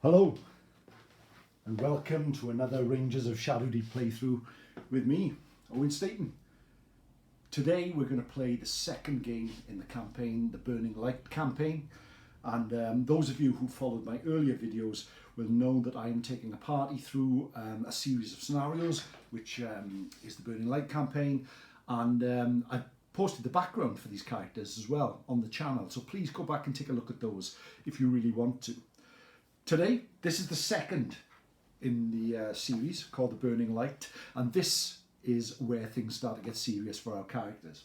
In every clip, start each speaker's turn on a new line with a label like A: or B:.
A: Hello and welcome to another Rangers of Shadowdeep playthrough with me, Owen Staton. Today we're going to play the second game in the campaign, the Burning Light campaign, and those of you who followed my earlier videos will know that I am taking a party through a series of scenarios which is the Burning Light campaign, and I've posted the background for these characters as well on the channel, so please go back and take a look at those if you really want to. Today, this is the second in the series called The Burning Light, and this is where things start to get serious for our characters.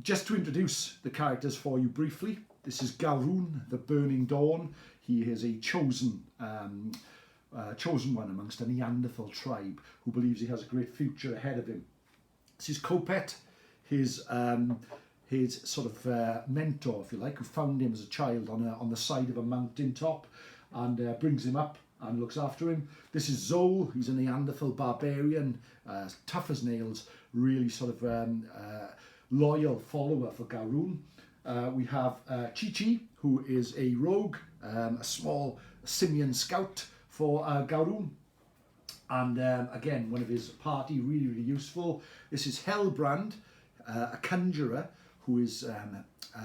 A: Just to introduce the characters for you briefly, this is Garun, the Burning Dawn. He is a chosen one amongst a Neanderthal tribe who believes he has a great future ahead of him. This is Kopet, his sort of mentor, if you like, who found him as a child on the side of a mountain top, and brings him up and looks after him. This is Zol. He's a Neanderthal barbarian, tough as nails, really sort of loyal follower for Garun. We have Chi-Chi, who is a rogue, a small simian scout for Garun. And again, one of his party, really, really useful. This is Hellbrand, a conjurer who is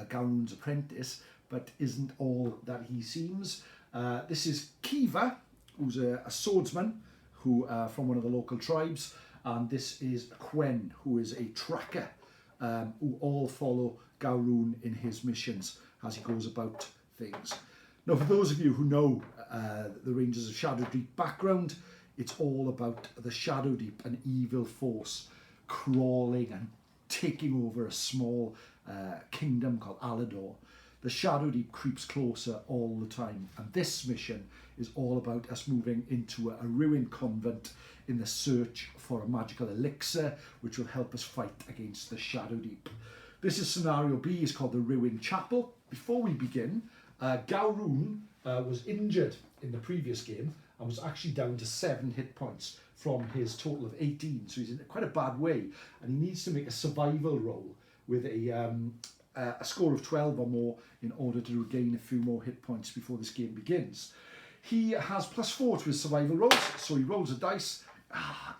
A: Garun's apprentice, but isn't all that he seems. This is Kiva, who's a swordsman who from one of the local tribes, and this is Quen, who is a tracker who all follow Garun in his missions as he goes about things. Now, for those of you who know the Rangers of Shadowdeep background, it's all about the Shadowdeep, an evil force crawling and taking over a small kingdom called Alador. The Shadowdeep creeps closer all the time, and this mission is all about us moving into a ruined convent in the search for a magical elixir which will help us fight against the Shadowdeep. This is scenario B, is called the Ruined Chapel. Before we begin, Garun was injured in the previous game and was actually down to 7 hit points from his total of 18, so he's in quite a bad way, and he needs to make a survival roll with a score of 12 or more in order to regain a few more hit points before this game begins. He has +4 to his survival rolls, so he rolls a dice.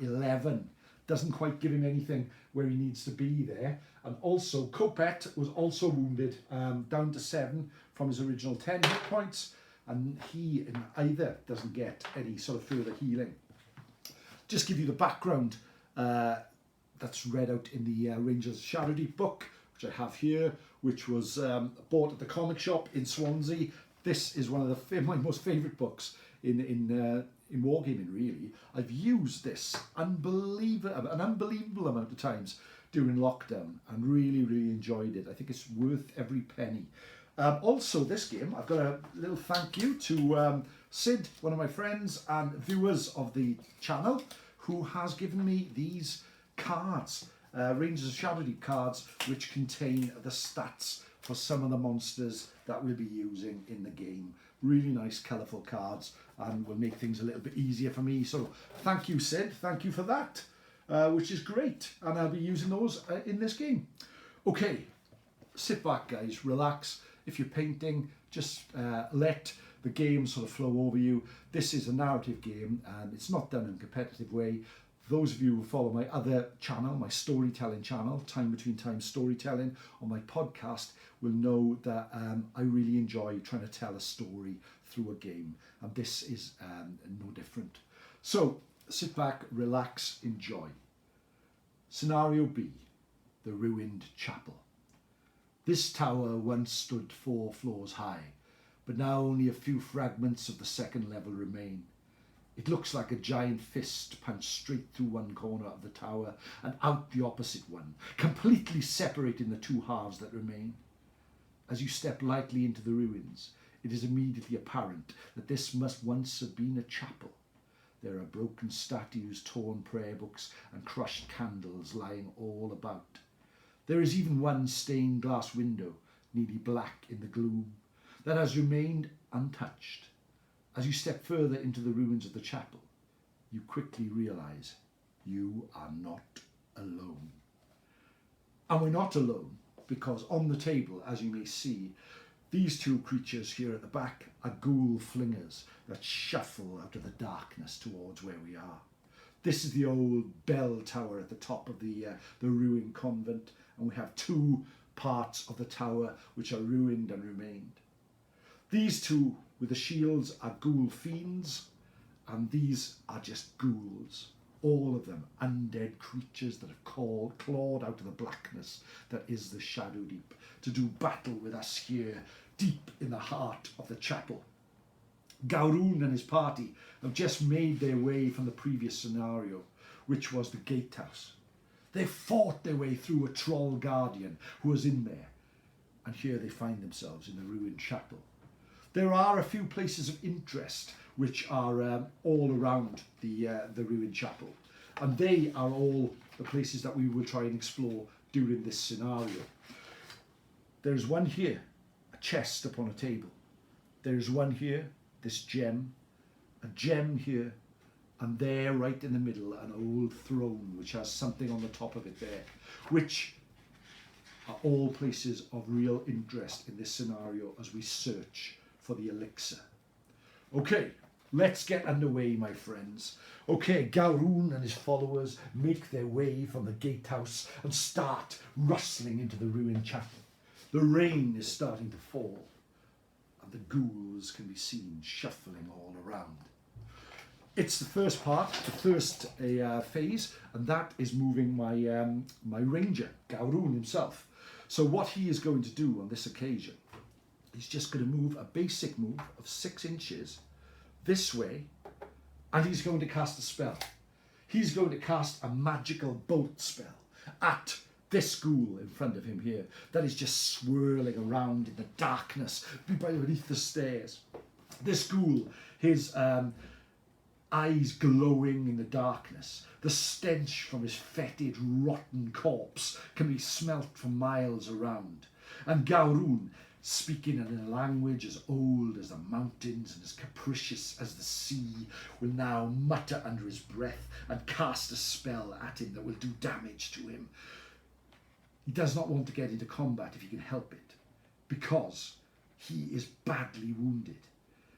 A: 11. Doesn't quite give him anything where he needs to be there. And also, Kopet was also wounded, down to 7 from his original 10 hit points, and he either doesn't get any sort of further healing. Just give you the background that's read out in the Rangers Shadowdeep book, which I have here, which was bought at the comic shop in Swansea. This is one of my most favourite books in wargaming, really. I've used this an unbelievable amount of times during lockdown and really, really enjoyed it. I think it's worth every penny. Also, this game, I've got a little thank you to Sid, one of my friends and viewers of the channel, who has given me these cards. Rangers of Shadowdeep cards, which contain the stats for some of the monsters that we'll be using in the game. Really nice, colourful cards, and will make things a little bit easier for me. So thank you, Sid. Thank you for that, which is great. And I'll be using those in this game. Okay, sit back, guys. Relax. If you're painting, just let the game sort of flow over you. This is a narrative game, and it's not done in a competitive way. Those of you who follow my other channel, my storytelling channel, Time Between Times Storytelling, on my podcast, will know that I really enjoy trying to tell a story through a game, and this is no different. So sit back, relax, enjoy. Scenario B, the Ruined Chapel. This tower once stood 4 floors high, but now only a few fragments of the second level remain. It looks like a giant fist punched straight through one corner of the tower and out the opposite one, completely separating the 2 halves that remain. As you step lightly into the ruins, it is immediately apparent that this must once have been a chapel. There are broken statues, torn prayer books, and crushed candles lying all about. There is even one stained glass window, nearly black in the gloom, that has remained untouched. As you step further into the ruins of the chapel, you quickly realise you are not alone. And we're not alone because on the table, as you may see, These two creatures here at the back are ghoul flingers that shuffle out of the darkness towards where we are. This is the old bell tower at the top of the ruined convent, and we have two parts of the tower which are ruined and remained. These two with the shields are ghoul fiends, and these are just ghouls. All of them undead creatures that have clawed out of the blackness that is the Shadowdeep to do battle with us here deep in the heart of the chapel. Garun and his party have just made their way from the previous scenario, which was the gatehouse. They fought their way through a troll guardian who was in there, and here they find themselves in the ruined chapel. There are a few places of interest which are all around the ruined chapel, and they are all the places that we will try and explore during this scenario. There's one here, a chest upon a table. There's one here, this gem, a gem here, and there right in the middle an old throne which has something on the top of it there, which are all places of real interest in this scenario as we search for the elixir. Okay, let's get underway, my friends. Okay, Garun and his followers make their way from the gatehouse and start rustling into the ruined chapel. The rain is starting to fall, and the ghouls can be seen shuffling all around. It's the first part, the first phase, and that is moving my ranger, Garun himself. So what he is going to do on this occasion, he's just going to move a basic move of 6 inches this way, and he's going to cast a spell. He's going to cast a magical bolt spell at this ghoul in front of him here that is just swirling around in the darkness beneath the stairs. This ghoul, his eyes glowing in the darkness. The stench from his fetid, rotten corpse can be smelt from miles around. And Garun, speaking in a language as old as the mountains and as capricious as the sea, will now mutter under his breath and cast a spell at him that will do damage to him. He does not want to get into combat if he can help it, because he is badly wounded.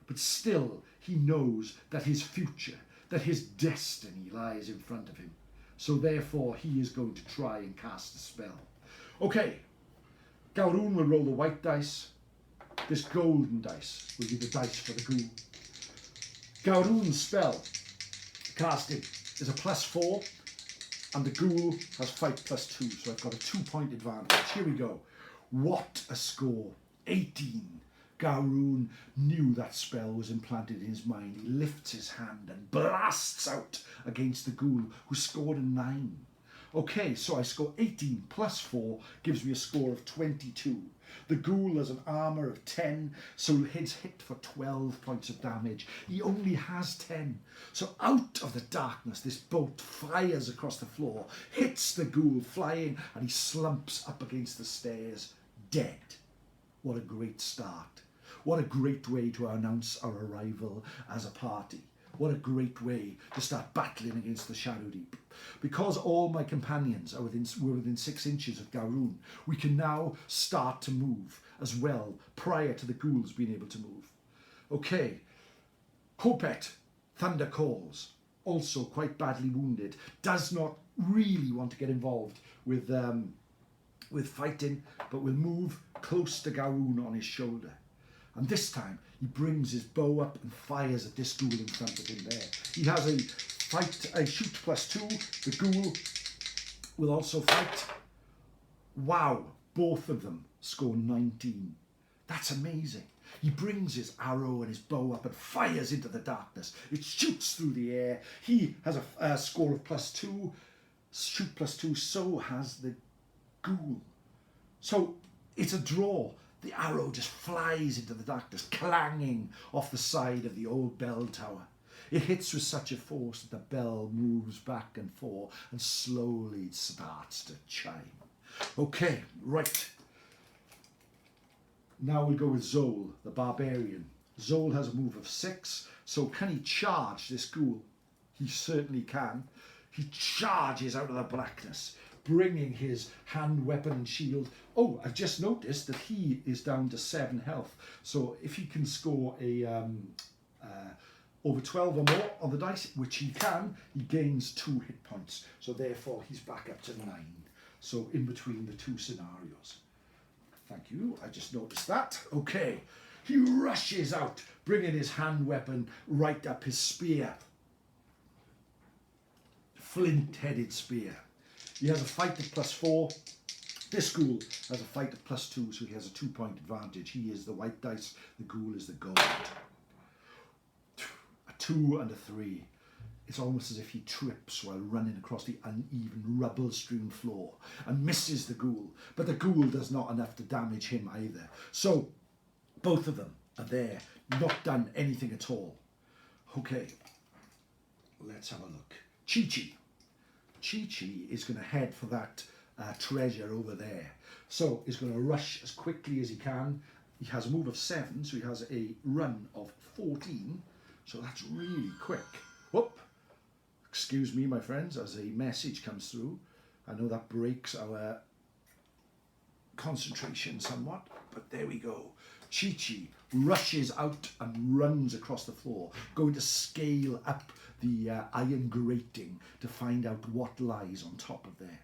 A: But still, he knows that his future, that his destiny lies in front of him. So therefore, he is going to try and cast a spell. Okay, Garun will roll the white dice. This golden dice will be the dice for the ghoul. Garun's spell casting is a +4, and the ghoul has fight +2, so I've got a 2-point advantage. Here we go. What a score. 18. Garun knew that spell was implanted in his mind. He lifts his hand and blasts out against the ghoul, who scored a 9. Okay, so I score 18 +4 gives me a score of 22. The ghoul has an armour of 10, so he's hit for 12 points of damage. He only has 10. So out of the darkness, this bolt fires across the floor, hits the ghoul flying, and he slumps up against the stairs, dead. What a great start. What a great way to announce our arrival as a party. What a great way to start battling against the Shadowdeep. Because all my companions were within 6 inches of Garun, we can now start to move as well, prior to the ghouls being able to move. Okay, Kopet, Thunder Calls, also quite badly wounded, does not really want to get involved with fighting, but will move close to Garun on his shoulder. And this time, he brings his bow up and fires at this ghoul in front of him there. He has a shoot +2. The ghoul will also fight. Wow, both of them score 19. That's amazing. He brings his arrow and his bow up and fires into the darkness. It shoots through the air. He has a score of +2. Shoot +2, so has the ghoul. So it's a draw. The arrow just flies into the darkness, clanging off the side of the old bell tower. It hits with such a force that the bell moves back and forth and slowly starts to chime. Okay, right. Now we'll go with Zol, the barbarian. Zol has a move of 6, so can he charge this ghoul? He certainly can. He charges out of the blackness, bringing his hand, weapon and shield. Oh, I've just noticed that he is down to 7 health. So if he can score a over 12 or more on the dice, which he can, he gains 2 hit points. So therefore he's back up to 9. So in between the 2 scenarios. Thank you, I just noticed that. Okay, he rushes out, bringing his hand weapon right up his spear. Flint-headed spear. He has a fight of +4. This ghoul has a fight of +2, so he has a 2-point advantage. He is the white dice, the ghoul is the gold. A 2 and a 3. It's almost as if he trips while running across the uneven rubble-strewn floor and misses the ghoul, but the ghoul does not enough to damage him either. So both of them are there, not done anything at all. Okay, let's have a look. Chi-Chi. Chi-Chi is going to head for that treasure over there. So he's going to rush as quickly as he can. He has a move of 7, so he has a run of 14. So that's really quick. Whoop. Excuse me, my friends, as a message comes through. I know that breaks our concentration somewhat, but there we go. Chi-Chi rushes out and runs across the floor, going to scale up the iron grating to find out what lies on top of there.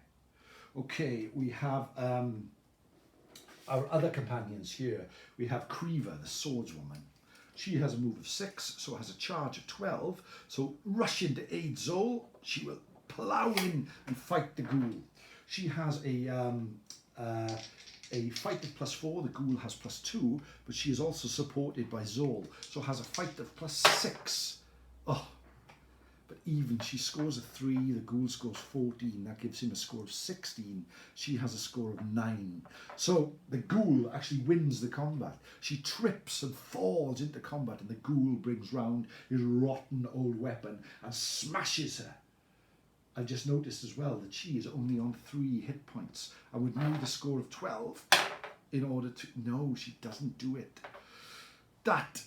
A: Okay, we have our other companions here. We have Creever, the swordswoman. She has a move of 6, so has a charge of 12. So rushing to aid Zol, she will plough in and fight the ghoul. She has a fight of +4, the ghoul has +2, but she is also supported by Zol, so has a fight of +6. Oh, but even she scores a 3, the ghoul scores 14, that gives him a score of 16. She has a score of 9. So the ghoul actually wins the combat. She trips and falls into combat, and the ghoul brings round his rotten old weapon and smashes her. I just noticed as well that she is only on 3 hit points. I would need a score of 12 in order to... No, she doesn't do it. That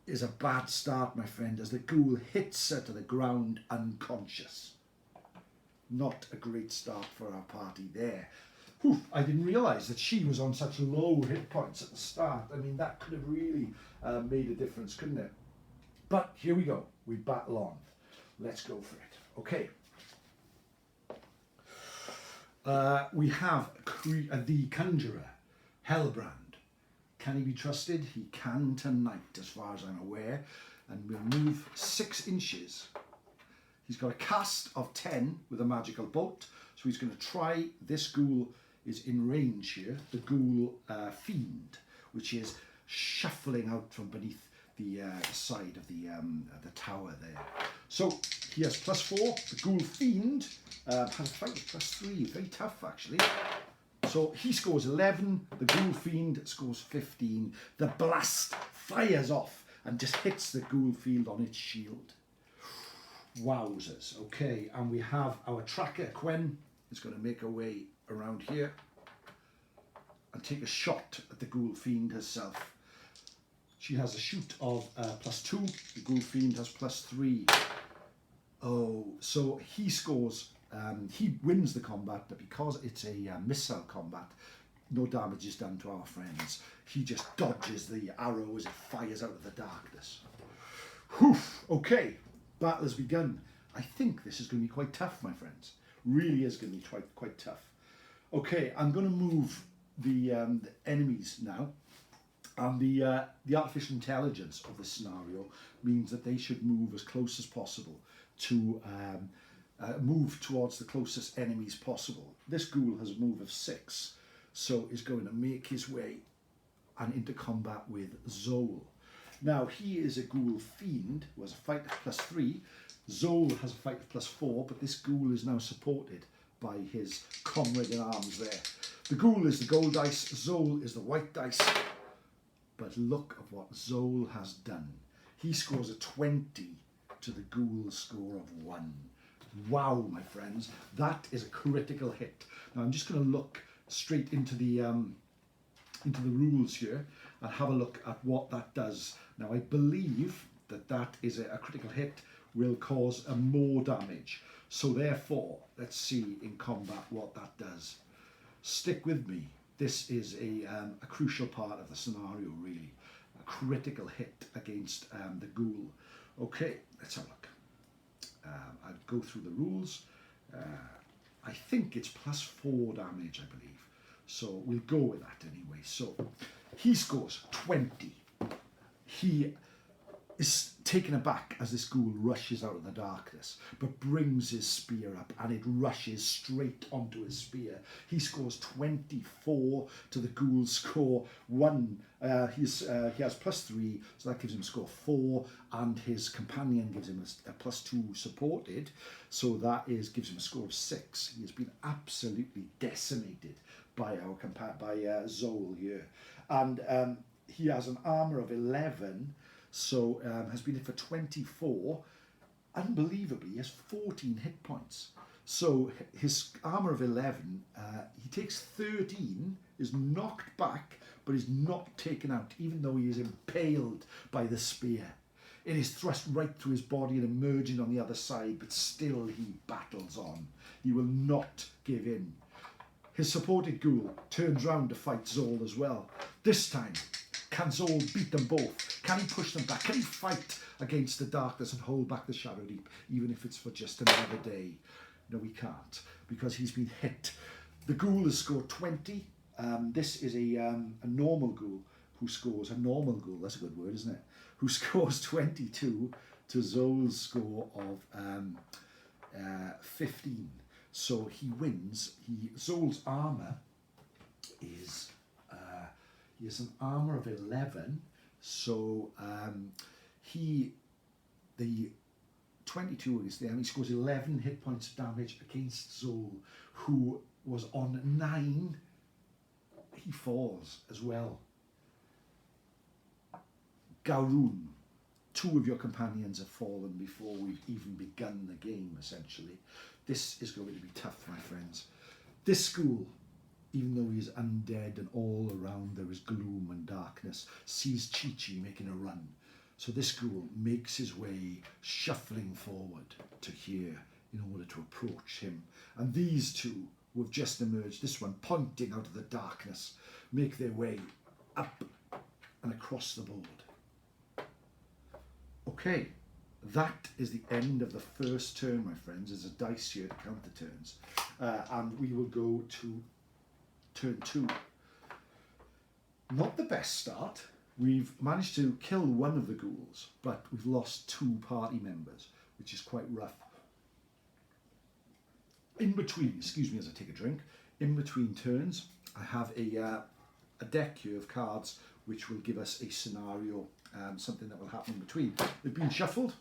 A: is a bad start, my friend, as the ghoul hits her to the ground unconscious. Not a great start for our party there. Whew, I didn't realise that she was on such low hit points at the start. I mean, that could have really made a difference, couldn't it? But here we go. We battle on. Let's go for it. Okay. We have the Conjurer, Hellbrand. Can he be trusted? He can tonight, as far as I'm aware. And we'll move 6 inches. He's got a cast of 10 with a magical bolt. So he's going to try. This ghoul is in range here. The ghoul fiend, which is shuffling out from beneath the side of the tower there. So he has +4. The ghoul fiend has a fight with +3. Very tough, actually. So he scores 11. The ghoul fiend scores 15. The blast fires off and just hits the ghoul fiend on its shield. Wowzers. Okay, and we have our tracker, Quen, is going to make her way around here and take a shot at the ghoul fiend herself. She has a shoot of +2. The ghoul fiend has +3. Oh, so he scores... he wins the combat, but because it's a missile combat, no damage is done to our friends. He just dodges the arrow as it fires out of the darkness. Whew, okay, battle has begun. I think this is going to be quite tough, my friends. Really is going to be quite tough. Okay, I'm going to move the enemies now. And the artificial intelligence of this scenario means that they should move as close as possible to move towards the closest enemies possible. This ghoul has a move of 6, so is going to make his way and into combat with Zol. Now, he is a ghoul fiend who has a fight of +3. Zol has a fight of +4, but this ghoul is now supported by his comrade in arms there. The ghoul is the gold dice, Zol is the white dice. But look at what Zol has done. He scores a 20 to the ghoul's score of 1. Wow, my friends, that is a critical hit. Now I'm just going to look straight into the rules here and have a look at what that does. Now I believe that is a critical hit will cause more damage. So therefore, let's see in combat what that does. Stick with me. This is a crucial part of the scenario, really. A critical hit against the ghoul. Okay, let's have a look. I'll go through the rules. I think it's +4 damage, I believe. So we'll go with that anyway. So he scores 20. He is taken aback as this ghoul rushes out of the darkness, but brings his spear up and it rushes straight onto his spear. He scores 24 to the ghoul's score 1. He has +3, so that gives him a score 4, and his companion gives him a +2 supported, so that gives him a score of 6. He has been absolutely decimated by Zol here, and he has an armour of 11. So has been hit for 24. Unbelievably, he has 14 hit points. So his armour of 11, he takes 13, is knocked back, but is not taken out, even though he is impaled by the spear. It is thrust right through his body and emerging on the other side, but still he battles on. He will not give in. His supported ghoul turns round to fight Zol as well. This time, can Zol beat them both? Can he push them back? Can he fight against the darkness and hold back the Shadowdeep, even if it's for just another day? No, he can't, because he's been hit. The ghoul has scored 20. This is a normal ghoul who scores, a normal ghoul, that's a good word, isn't it? Who scores 22 to Zol's score of 15. So he wins. Zol's armour is... he has an armour of 11, so the 22 is there, and he scores 11 hit points of damage against Zol, who was on 9. He falls as well. Garun, 2 of your companions have fallen before we've even begun the game, essentially. This is going to be tough, my friends. This school, even though he is undead and all around there is gloom and darkness, sees Chi-Chi making a run. So this ghoul makes his way, shuffling forward to here in order to approach him. And these two who have just emerged, this one pointing out of the darkness, make their way up and across the board. Okay, that is the end of the first turn, my friends. There's a dice here to count the turns. And we will go to turn 2. Not the best start. We've managed to kill one of the ghouls, but we've lost 2 party members, which is quite rough. In between, excuse me as I take a drink, in between turns, I have a deck here of cards which will give us a scenario, something that will happen in between. They've been shuffled,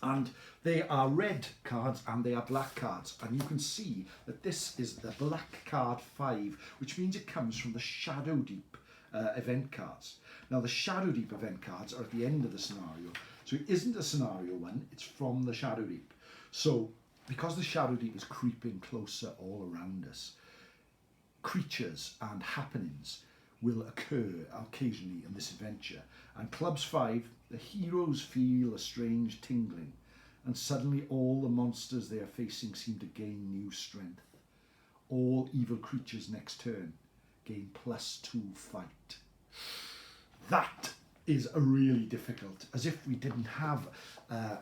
A: and they are red cards and they are black cards, and you can see that this is the black card 5, which means it comes from the Shadowdeep event cards. Now the Shadowdeep event cards are at the end of the scenario, so it isn't a scenario one, it's from the Shadowdeep. So because the Shadowdeep is creeping closer all around us, creatures and happenings will occur occasionally in this adventure. And Clubs 5, the heroes feel a strange tingling, and suddenly all the monsters they are facing seem to gain new strength. All evil creatures next turn gain +2 fight. That is a really difficult, as if we didn't have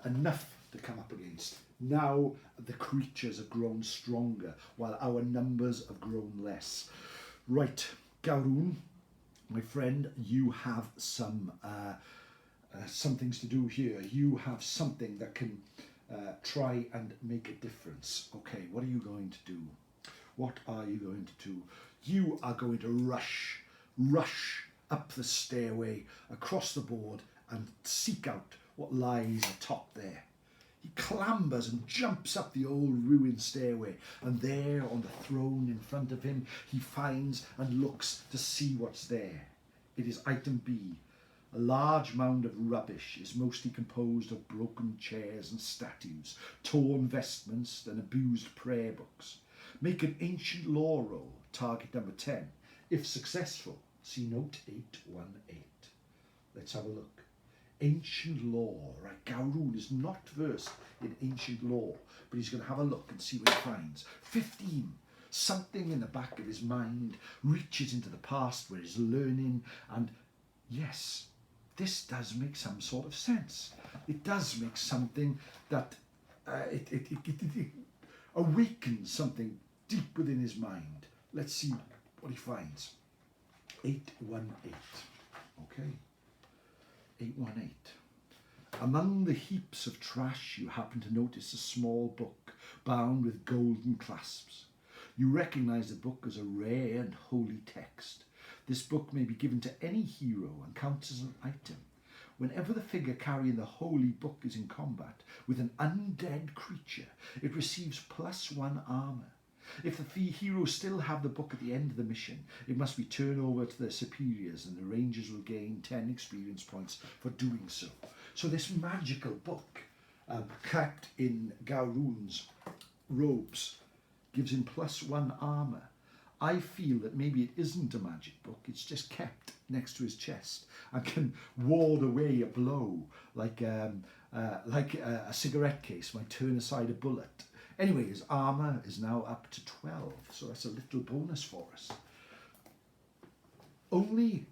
A: enough to come up against. Now the creatures have grown stronger while our numbers have grown less. Right, Garun, my friend, you have some things to do here. You have something that can try and make a difference. Okay, what are you going to do? What are you going to do? You are going to rush up the stairway, across the board, and seek out what lies atop there. He clambers and jumps up the old ruined stairway, and there on the throne in front of him, he finds and looks to see what's there. It is item B. A large mound of rubbish is mostly composed of broken chairs and statues, torn vestments and abused prayer books. Make an ancient lore roll, target number 10. If successful, see note 818. Let's have a look. ancient lore, right? Garun is not versed in ancient lore, but he's going to have a look and see what he finds. 15. Something in the back of his mind reaches into the past where he's learning, and yes, this does make some sort of sense. It does make something that it awakens something deep within his mind. Let's see what he finds. 818. Okay. 818. Among the heaps of trash, you happen to notice a small book bound with golden clasps. You recognize the book as a rare and holy text. This book may be given to any hero and counts as an item. Whenever the figure carrying the holy book is in combat with an undead creature, it receives +1 armor. If the heroes still have the book at the end of the mission, it must be turned over to their superiors, and the rangers will gain 10 experience points for doing so. So this magical book, kept in Garun's robes, gives him +1 armor. I feel that maybe it isn't a magic book, it's just kept next to his chest and can ward away a blow like a cigarette case might turn aside a bullet. Anyway, his armor is now up to 12, so that's a little bonus for us. Only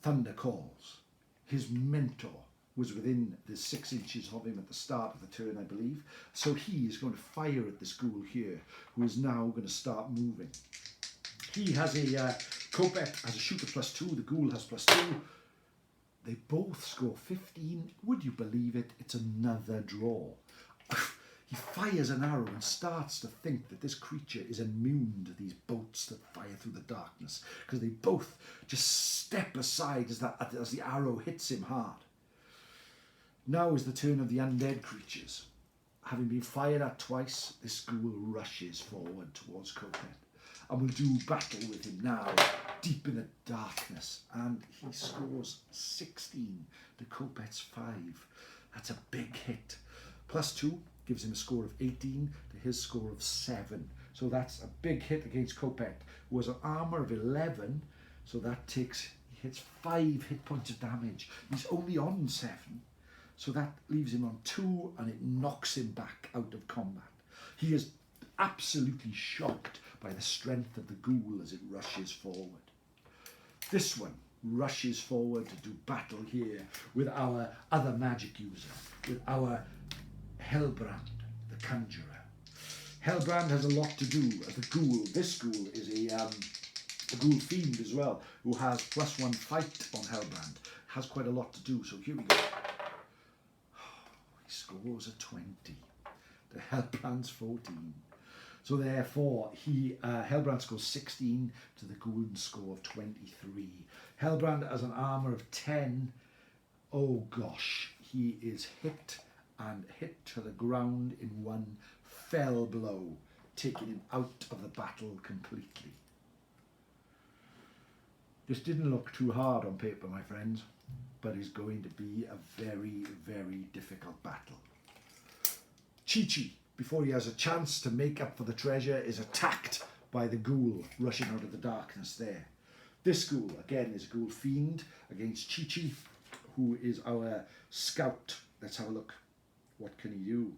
A: Thunder Calls, his mentor, was within the 6 inches of him at the start of the turn, I believe. So he is going to fire at this ghoul here, who is now going to start moving. He has a Kopet has a shooter +2, the ghoul has +2. They both score 15. Would you believe it? It's another draw. He fires an arrow and starts to think that this creature is immune to these bolts that fire through the darkness, because they both just step aside as the arrow hits him hard. Now is the turn of the undead creatures. Having been fired at twice, this ghoul rushes forward towards Kopet and will do battle with him now, deep in the darkness, and he scores 16 to Kopet's 5. That's a big hit. +2 gives him a score of 18 to his score of 7. So that's a big hit against Kopet, who has an armor of 11, so that he hits 5 hit points of damage. He's only on 7. So that leaves him on 2, and it knocks him back out of combat. He is absolutely shocked by the strength of the ghoul as it rushes forward. This one rushes forward to do battle here with our other magic user, with our Hellbrand, the Conjurer. Hellbrand has a lot to do as the ghoul. This ghoul is a ghoul fiend as well, who has +1 fight on Hellbrand. Has quite a lot to do, so here we go. He scores a 20. The Hellbrand's 14. So therefore, Hellbrand scores 16 to the ghoul's score of 23. Hellbrand has an armor of 10. Oh gosh, he is hit to the ground in one fell blow, taking him out of the battle completely. This didn't look too hard on paper, my friends, but is going to be a very, very difficult battle. Chi-Chi, before he has a chance to make up for the treasure, is attacked by the ghoul rushing out of the darkness there. This ghoul, again, is a ghoul fiend against Chi-Chi, who is our scout. Let's have a look. What can he do?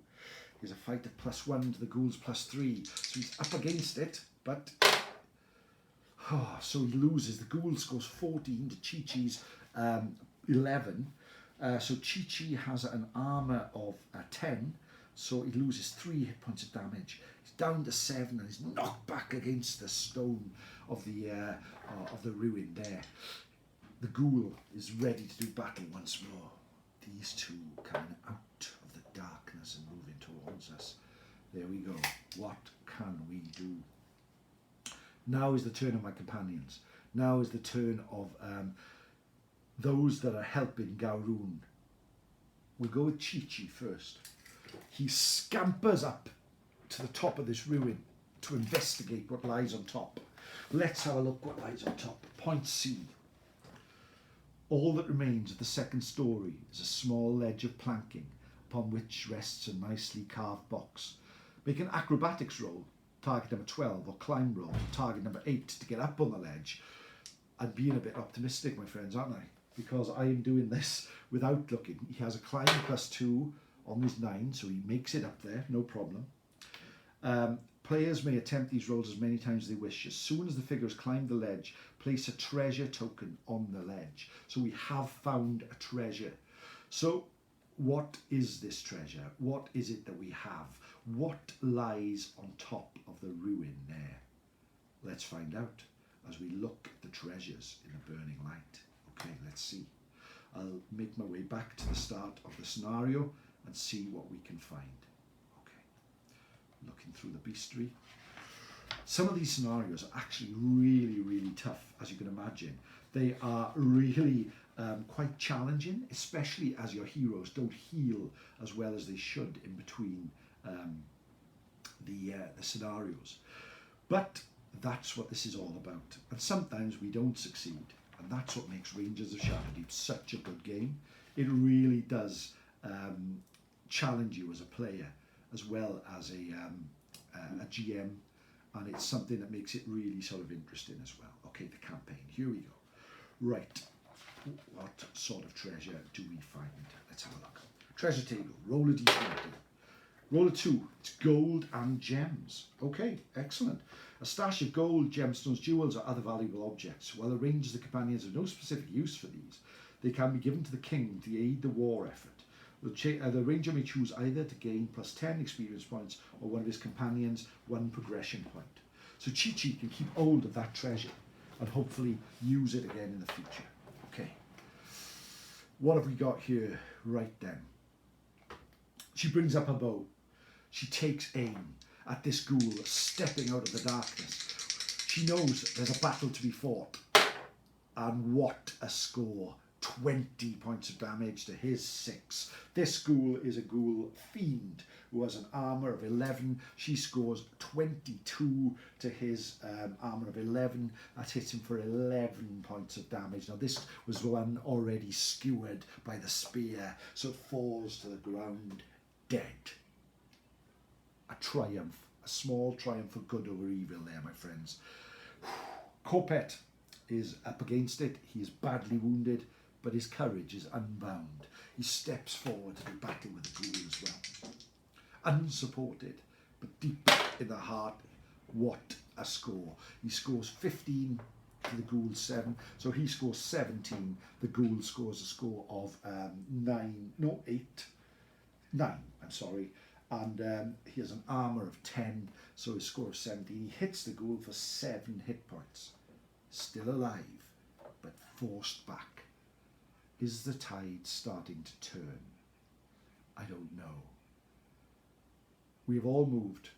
A: He's a fight of +1 to the ghoul's +3. So he's up against it, but... so he loses. The ghoul scores 14 to Chi-Chi's 11. So Chi-Chi has an armor of 10. So he loses 3 hit points of damage. He's down to 7 and he's knocked back against the stone of the ruin there. The ghoul is ready to do battle once more. These two coming out of the darkness and moving towards us. There we go. What can we do? Now is the turn of my companions. Now is the turn of those that are helping Garun. We'll go with Chi-Chi first. He scampers up to the top of this ruin to investigate what lies on top. Let's have a look what lies on top. Point C. All that remains of the second story is a small ledge of planking upon which rests a nicely carved box. Make an acrobatics roll, target number 12, or climb roll, target number 8 to get up on the ledge. I'm being a bit optimistic, my friends, aren't I? because I am doing this without looking. He has a climb +2 on his 9, so he makes it up there, no problem. Players may attempt these rolls as many times as they wish. As soon as the figure has climbed the ledge, place a treasure token on the ledge. So we have found a treasure. So what is this treasure? What is it that we have? What lies on top of the ruin there? Let's find out as we look at the treasures in the burning light. Okay, let's see. I'll make my way back to the start of the scenario and see what we can find. Looking through the bestiary. Some of these scenarios are actually really, really tough, as you can imagine. They are really quite challenging, especially as your heroes don't heal as well as they should in between the scenarios. But that's what this is all about. And sometimes we don't succeed. And that's what makes Rangers of Shadowdeep such a good game. It really does challenge you as a player, as well as a GM, and it's something that makes it really sort of interesting as well. Okay, the campaign, here we go. Right, what sort of treasure do we find? Let's have a look. Treasure table, roll a d20. Roll a 2, it's gold and gems. Okay, excellent. A stash of gold, gemstones, jewels, or other valuable objects. While the rangers and the companions have no specific use for these, they can be given to the king to aid the war effort. The ranger may choose either to gain +10 experience points or one of his companions 1 progression point. So Chi-Chi can keep hold of that treasure and hopefully use it again in the future. Okay. What have we got here? Right then. She brings up her bow. She takes aim at this ghoul stepping out of the darkness. She knows there's a battle to be fought. And what a score. 20 points of damage to his 6. This ghoul is a ghoul fiend who has an armour of 11. She scores 22 to his armour of 11. That hits him for 11 points of damage. Now this was one already skewered by the spear, so it falls to the ground dead. A triumph, a small triumph for good over evil there, my friends. Kopet is up against it. He is badly wounded, but his courage is unbound. He steps forward to do battle with the ghoul as well. Unsupported, but deep in the heart, what a score. He scores 15 to the ghoul's 7, so he scores 17. The ghoul scores a score of 9, I'm sorry. And he has an armour of 10, so his score of 17. He hits the ghoul for 7 hit points. Still alive, but forced back. Is the tide starting to turn? I don't know. We have all moved.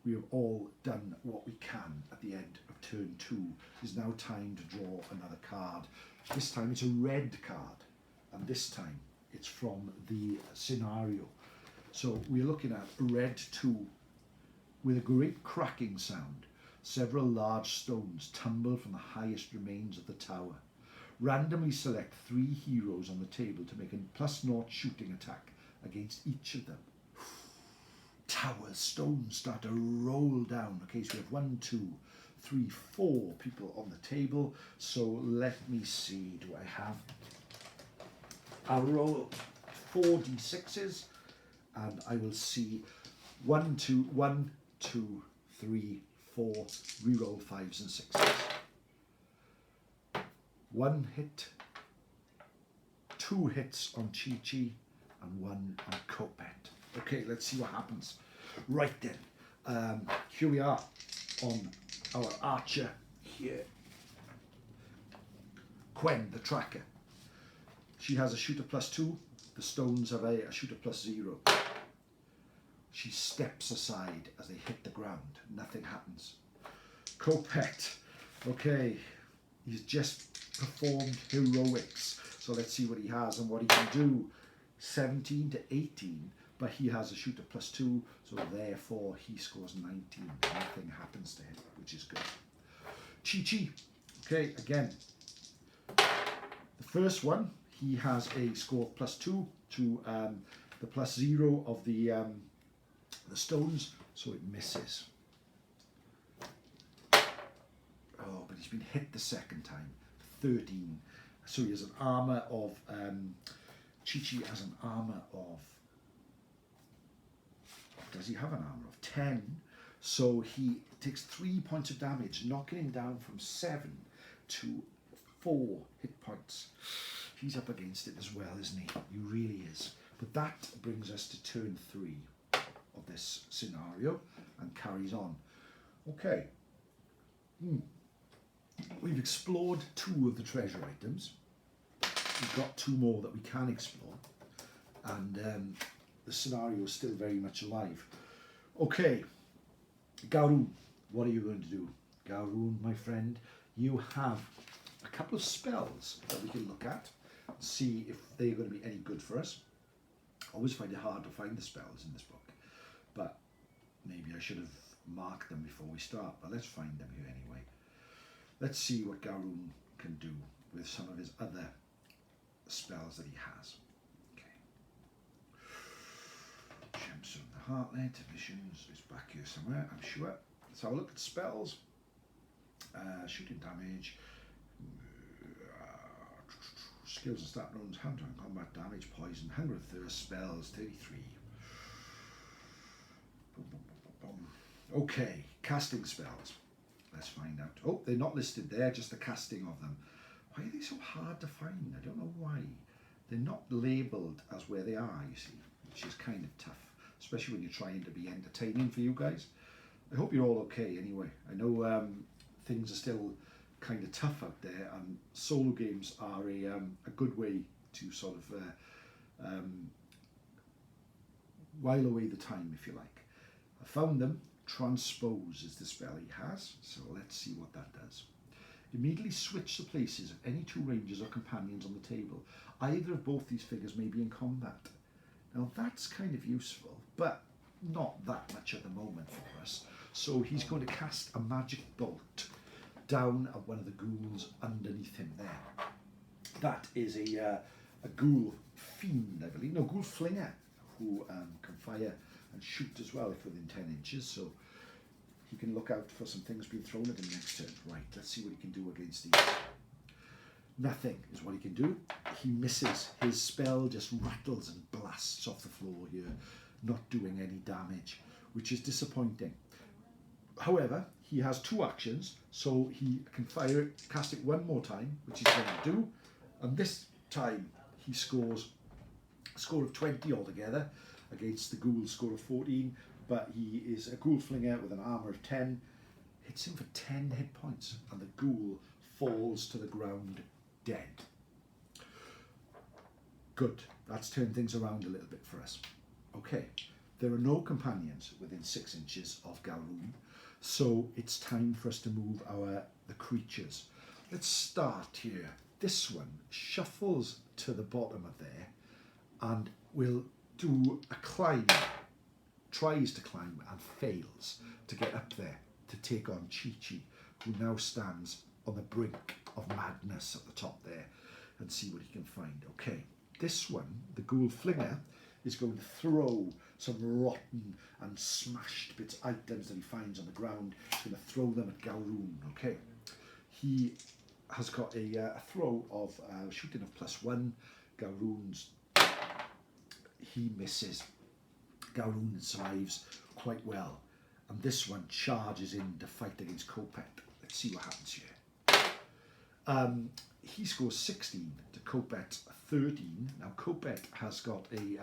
A: We have all done what we can at the end of turn 2. It is now time to draw another card. This time it's a red card, and this time it's from the scenario. So we're looking at red 2 with a great cracking sound. Several large stones tumble from the highest remains of the tower. Randomly select 3 heroes on the table to make a +0 shooting attack against each of them. Tower stones start to roll down. Okay, so we have 1, 2, 3, 4 people on the table. So let me see, do I have? I'll roll 4 d6s and I will see 1, 2, 3, 4, reroll 5s and 6s. 1 hit, 2 hits on Chi-Chi, and 1 on Kopet. Okay, let's see what happens. Right then, here we are on our archer here. Quen, the tracker. She has a shooter +2. The stones have a shooter +0. She steps aside as they hit the ground. Nothing happens. Kopet, okay, he's just performed heroics. So let's see what he has and what he can do. 17 to 18, but he has a shooter +2, so therefore he scores 19. Nothing happens to him, which is good. Chi-Chi, okay, again. The first one, he has a score of +2 to the +0 of the stones, so it misses. Oh, but he's been hit the second time. 13. So he has an armour of, Chi-Chi has an armour of, does he have an armour of 10? So he takes 3 points of damage, knocking him down from 7 to 4 hit points. He's up against it as well, isn't he? He really is. But that brings us to turn 3 of this scenario and carries on. Okay. We've explored 2 of the treasure items. We've got 2 more that we can explore. And the scenario is still very much alive. Okay. Garun, what are you going to do? Garun, my friend, you have a couple of spells that we can look at, see if they're going to be any good for us. I always find it hard to find the spells in this book, but maybe I should have marked them before we start, but let's find them here anyway. Let's see what Garun can do with some of his other spells that he has. Okay. Gems of the Heartlet, Visions is back here somewhere, I'm sure. Let's have a look at spells. Shooting damage, skills and stat runes, hand to hand combat damage, poison, hunger and thirst, spells, 33. Okay, casting spells. Let's find out. Oh, they're not listed there, just the casting of them. Why are they so hard to find? I don't know why. They're not labelled as where they are, you see, which is kind of tough, especially when you're trying to be entertaining for you guys. I hope you're all okay anyway. I know things are still kind of tough out there, and solo games are a good way to sort of while away the time, if you like. I found them. Transpose is the spell he has, so let's see what that does. Immediately switch the places of any 2 rangers or companions on the table. Either of both these figures may be in combat. Now that's kind of useful, but not that much at the moment for us. So he's going to cast a magic bolt down at one of the ghouls underneath him there. That is a ghoul fiend, I believe. No, ghoul flinger, who can fire and shoot as well if within 10 inches. So he can look out for some things being thrown at him next turn. Right, let's see what he can do against these. Nothing is what he can do. He misses. His spell just rattles and blasts off the floor here, not doing any damage, which is disappointing. However, he has 2 actions, so he can fire it, cast it 1 more time, which he's going to do, and this time he scores a score of 20 altogether against the ghoul's score of 14, but he is a ghoul flinger with an armour of 10, hits him for 10 hit points, and the ghoul falls to the ground dead. Good, that's turned things around a little bit for us. Okay, there are no companions within 6 inches of Garun, so it's time for us to move the creatures. Let's start here. This one shuffles to the bottom of there and will do a climb, tries to climb and fails to get up there to take on Chi-Chi, who now stands on the brink of madness at the top there, and see what he can find. Okay, this one, the ghoul flinger, is going to throw some rotten and smashed items that he finds on the ground. He's going to throw them at Garun. Okay, he has got a throw of shooting of +1. Garun's, he misses. Garun survives quite well, and this one charges in to fight against Kopet. Let's see what happens here. He scores 16 to Kopet's 13. Now Kopet has got a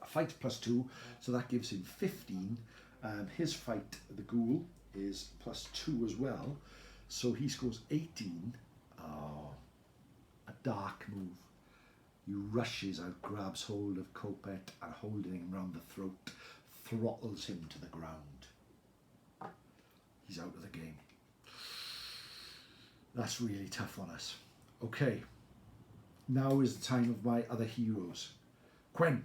A: fight +2, so that gives him 15. His fight, the ghoul, is +2 as well, so he scores 18. Oh, a dark move. He rushes out, grabs hold of Kopet, and holding him round the throat, throttles him to the ground. He's out of the game. That's really tough on us. Okay, now is the time of my other heroes. Quen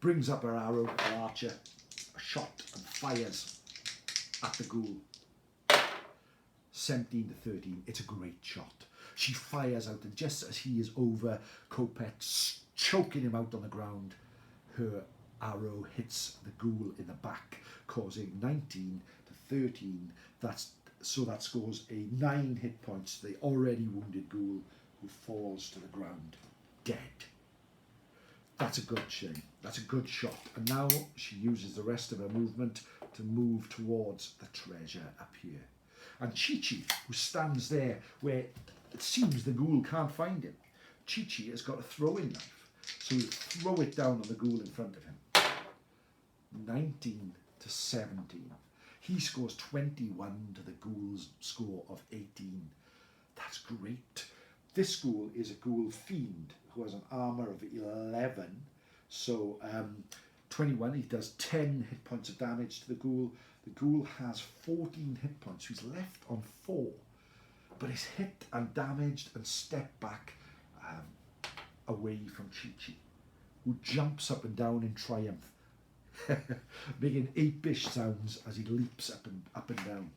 A: brings up her arrow, her archer, a shot, and fires at the ghoul. 17 to 13, it's a great shot. She fires out, and just as he is over Kopet, choking him out on the ground, her arrow hits the ghoul in the back, causing 19 to 13. That's So that scores a 9 hit points to the already wounded ghoul, who falls to the ground, dead. That's a good shame. That's a good shot. And now she uses the rest of her movement to move towards the treasure up here. And Chi-Chi, who stands there where it seems the ghoul can't find him, Chi-Chi has got a throwing knife. So he'll throw it down on the ghoul in front of him. 19 to 17. He scores 21 to the ghoul's score of 18. That's great. This ghoul is a ghoul fiend who has an armour of 11. So 21, he does 10 hit points of damage to the ghoul. The ghoul has 14 hit points. He's left on 4. But he's hit and damaged and stepped back away from Chi-Chi, who jumps up and down in triumph, making 8-bish sounds as he leaps up and down.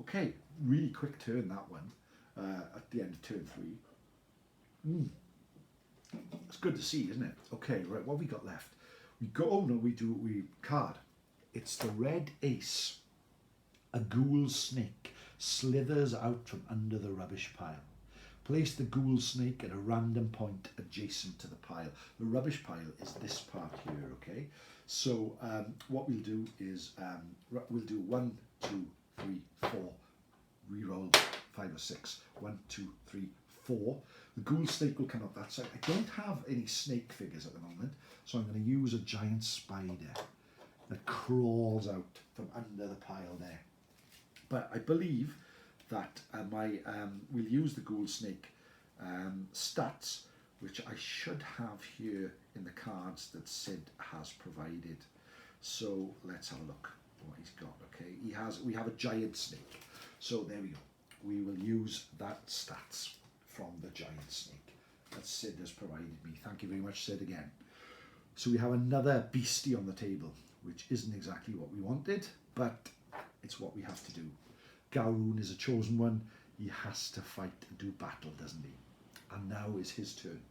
A: Okay, really quick turn, that one, at the end of turn 3. It's good to see, isn't it? Okay, right, what have we got left? We card. It's the red ace. A ghoul snake slithers out from under the rubbish pile. Place the ghoul snake at a random point adjacent to the pile. The rubbish pile is this part here, okay? So what we'll do is we'll do 1, 2, 3, 4. Reroll 5 or 6. 1, 2, 3, 4. The ghoul snake will come up that side. I don't have any snake figures at the moment, so I'm going to use a giant spider that crawls out from under the pile there. But I believe that we'll use the ghoul snake stats, which I should have here in the cards that Sid has provided. So let's have a look what he's got. Okay, we have a giant snake. So there we go. We will use that stats from the giant snake that Sid has provided me. Thank you very much, Sid, again. So we have another beastie on the table, which isn't exactly what we wanted, but it's what we have to do. Garun is a chosen one. He has to fight and do battle, doesn't he? And now is his turn.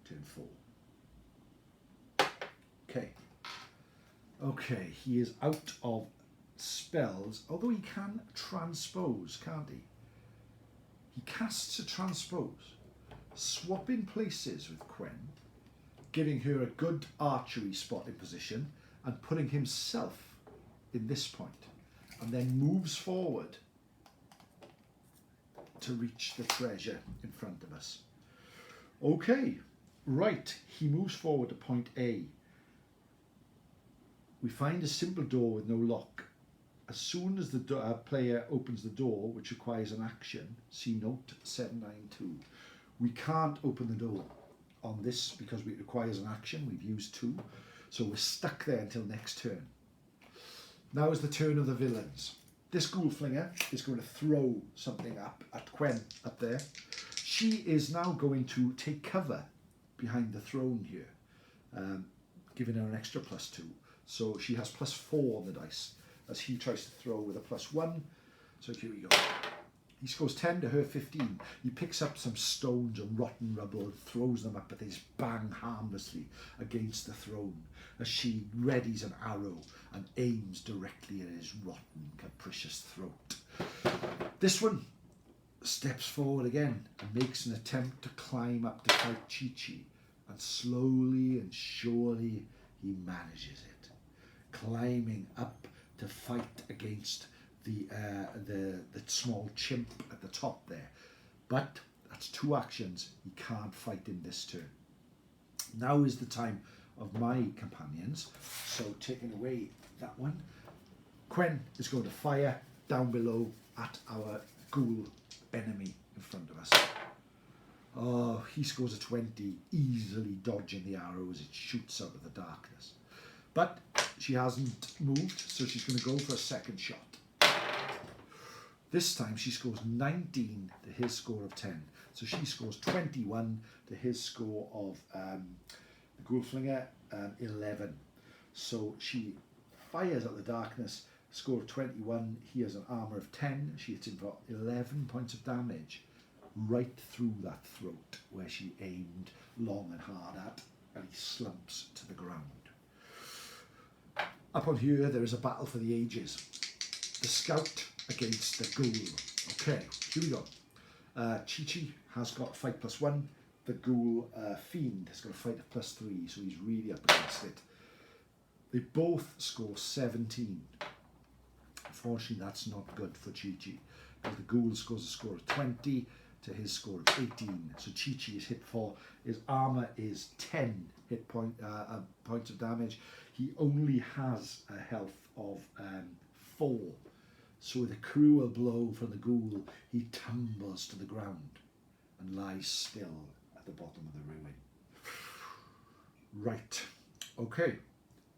A: Turn 4. Okay, he is out of spells, although he can transpose, can't he? He casts a transpose, swapping places with Quen, giving her a good archery spot in position and putting himself in this point, and then moves forward to reach the treasure in front of us. Okay, right, he moves forward to point A. We find a simple door with no lock. As soon as the player opens the door, which requires an action, see note 792. We can't open the door on this because it requires an action. We've used 2, so we're stuck there until next turn. Now is the turn of the villains. This ghoul flinger is going to throw something up at Quen up there. She is now going to take cover behind the throne here, giving her an extra +2. So she has +4 on the dice as he tries to throw with a +1. So here we go. He scores 10 to her 15. He picks up some stones and rotten rubble and throws them up at his bang harmlessly against the throne as she readies an arrow and aims directly at his rotten, capricious throat. This one steps forward again and makes an attempt to climb up to fight Chi-Chi, and slowly and surely he manages it, climbing up to fight against the small chimp at the top there. But that's 2 actions. He can't fight in this turn. Now is the time of my companions. So taking away that one, Quen is going to fire down below at our ghoul enemy in front of us. Oh, he scores a 20, easily dodging the arrow as it shoots out of the darkness. But she hasn't moved, so she's going to go for a second shot. This time she scores 19 to his score of 10. So she scores 21 to his score of the Ghoulflinger, 11. So she fires at the darkness, score of 21. He has an armour of 10. She hits him for 11 points of damage right through that throat where she aimed long and hard at, and he slumps to the ground. Up on here there is a battle for the ages. The scout against the ghoul. Okay, here we go. Chi-Chi has got fight +1. The ghoul fiend has got a fight of +3, so he's really up against it. They both score 17. Unfortunately, that's not good for Chi-Chi, because the ghoul scores a score of 20 to his score of 18. So Chi-Chi is hit for, his armor is 10 points of damage. He only has a health of 4. So with a cruel blow from the ghoul, he tumbles to the ground and lies still at the bottom of the ruin. Right, okay,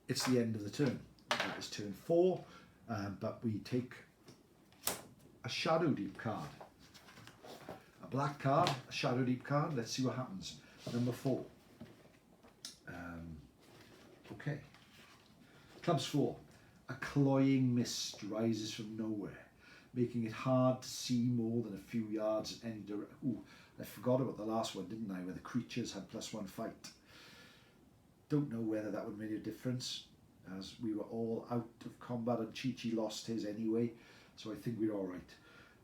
A: it's the end of the turn. That is turn 4, but we take a Shadowdeep card. A black card, a Shadowdeep card. Let's see what happens. Number 4. Okay. Clubs 4. A cloying mist rises from nowhere, making it hard to see more than a few yards in any direction. Ooh, I forgot about the last one, didn't I, where the creatures had +1 fight. Don't know whether that would make a difference, as we were all out of combat and Chi-Chi lost his anyway, so I think we're all right.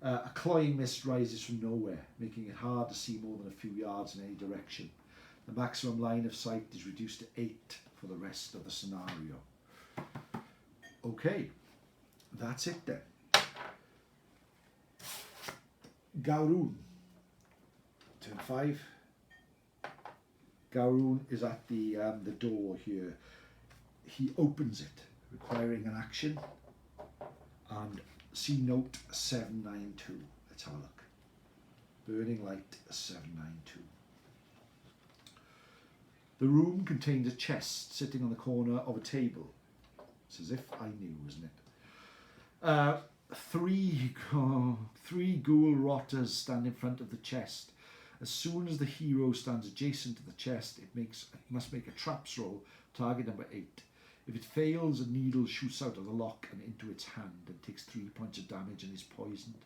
A: A cloying mist rises from nowhere, making it hard to see more than a few yards in any direction. The maximum line of sight is reduced to 8 for the rest of the scenario. Okay, that's it then. Garun, turn 5. Garun is at the door here. He opens it, requiring an action, and see note 792. Let's have a look. Burning light 792. The room contains a chest sitting on the corner of a table. It's as if I knew, isn't it? Three ghoul rotters stand in front of the chest. As soon as the hero stands adjacent to the chest, it must make a traps roll, target number 8. If it fails, a needle shoots out of the lock and into its hand and takes 3 points of damage and is poisoned.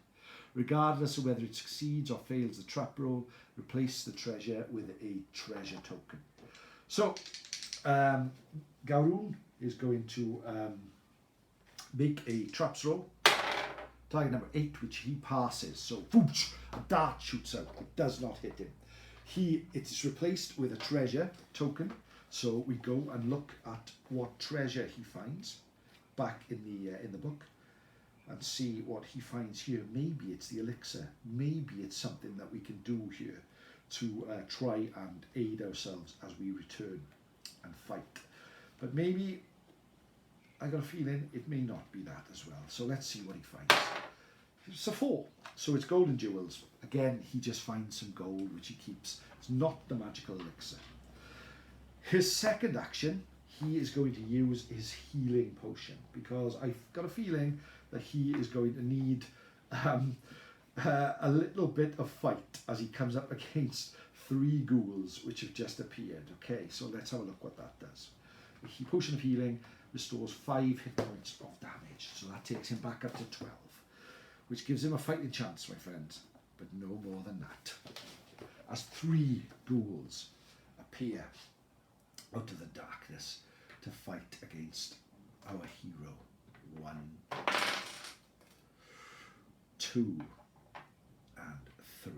A: Regardless of whether it succeeds or fails the trap roll, replace the treasure with a treasure token. So, Garun is going to make a traps roll. Target number 8, which he passes. So, whoosh, a dart shoots out. It does not hit him. It is replaced with a treasure token. So we go and look at what treasure he finds back in the book, and see what he finds here. Maybe it's the elixir. Maybe it's something that we can do here to try and aid ourselves as we return and fight. But maybe, I got a feeling it may not be that as well. So let's see what he finds. It's a 4, so it's golden jewels. Again, he just finds some gold which he keeps. It's not the magical elixir. His second action, he is going to use his healing potion, because I've got a feeling that he is going to need a little bit of fight as he comes up against 3 ghouls which have just appeared. Okay, so let's have a look what that does. The potion of healing restores 5 hit points of damage, so that takes him back up to 12, which gives him a fighting chance, my friends, but no more than that. As 3 ghouls appear out of the darkness to fight against our hero. 1, 2, and 3.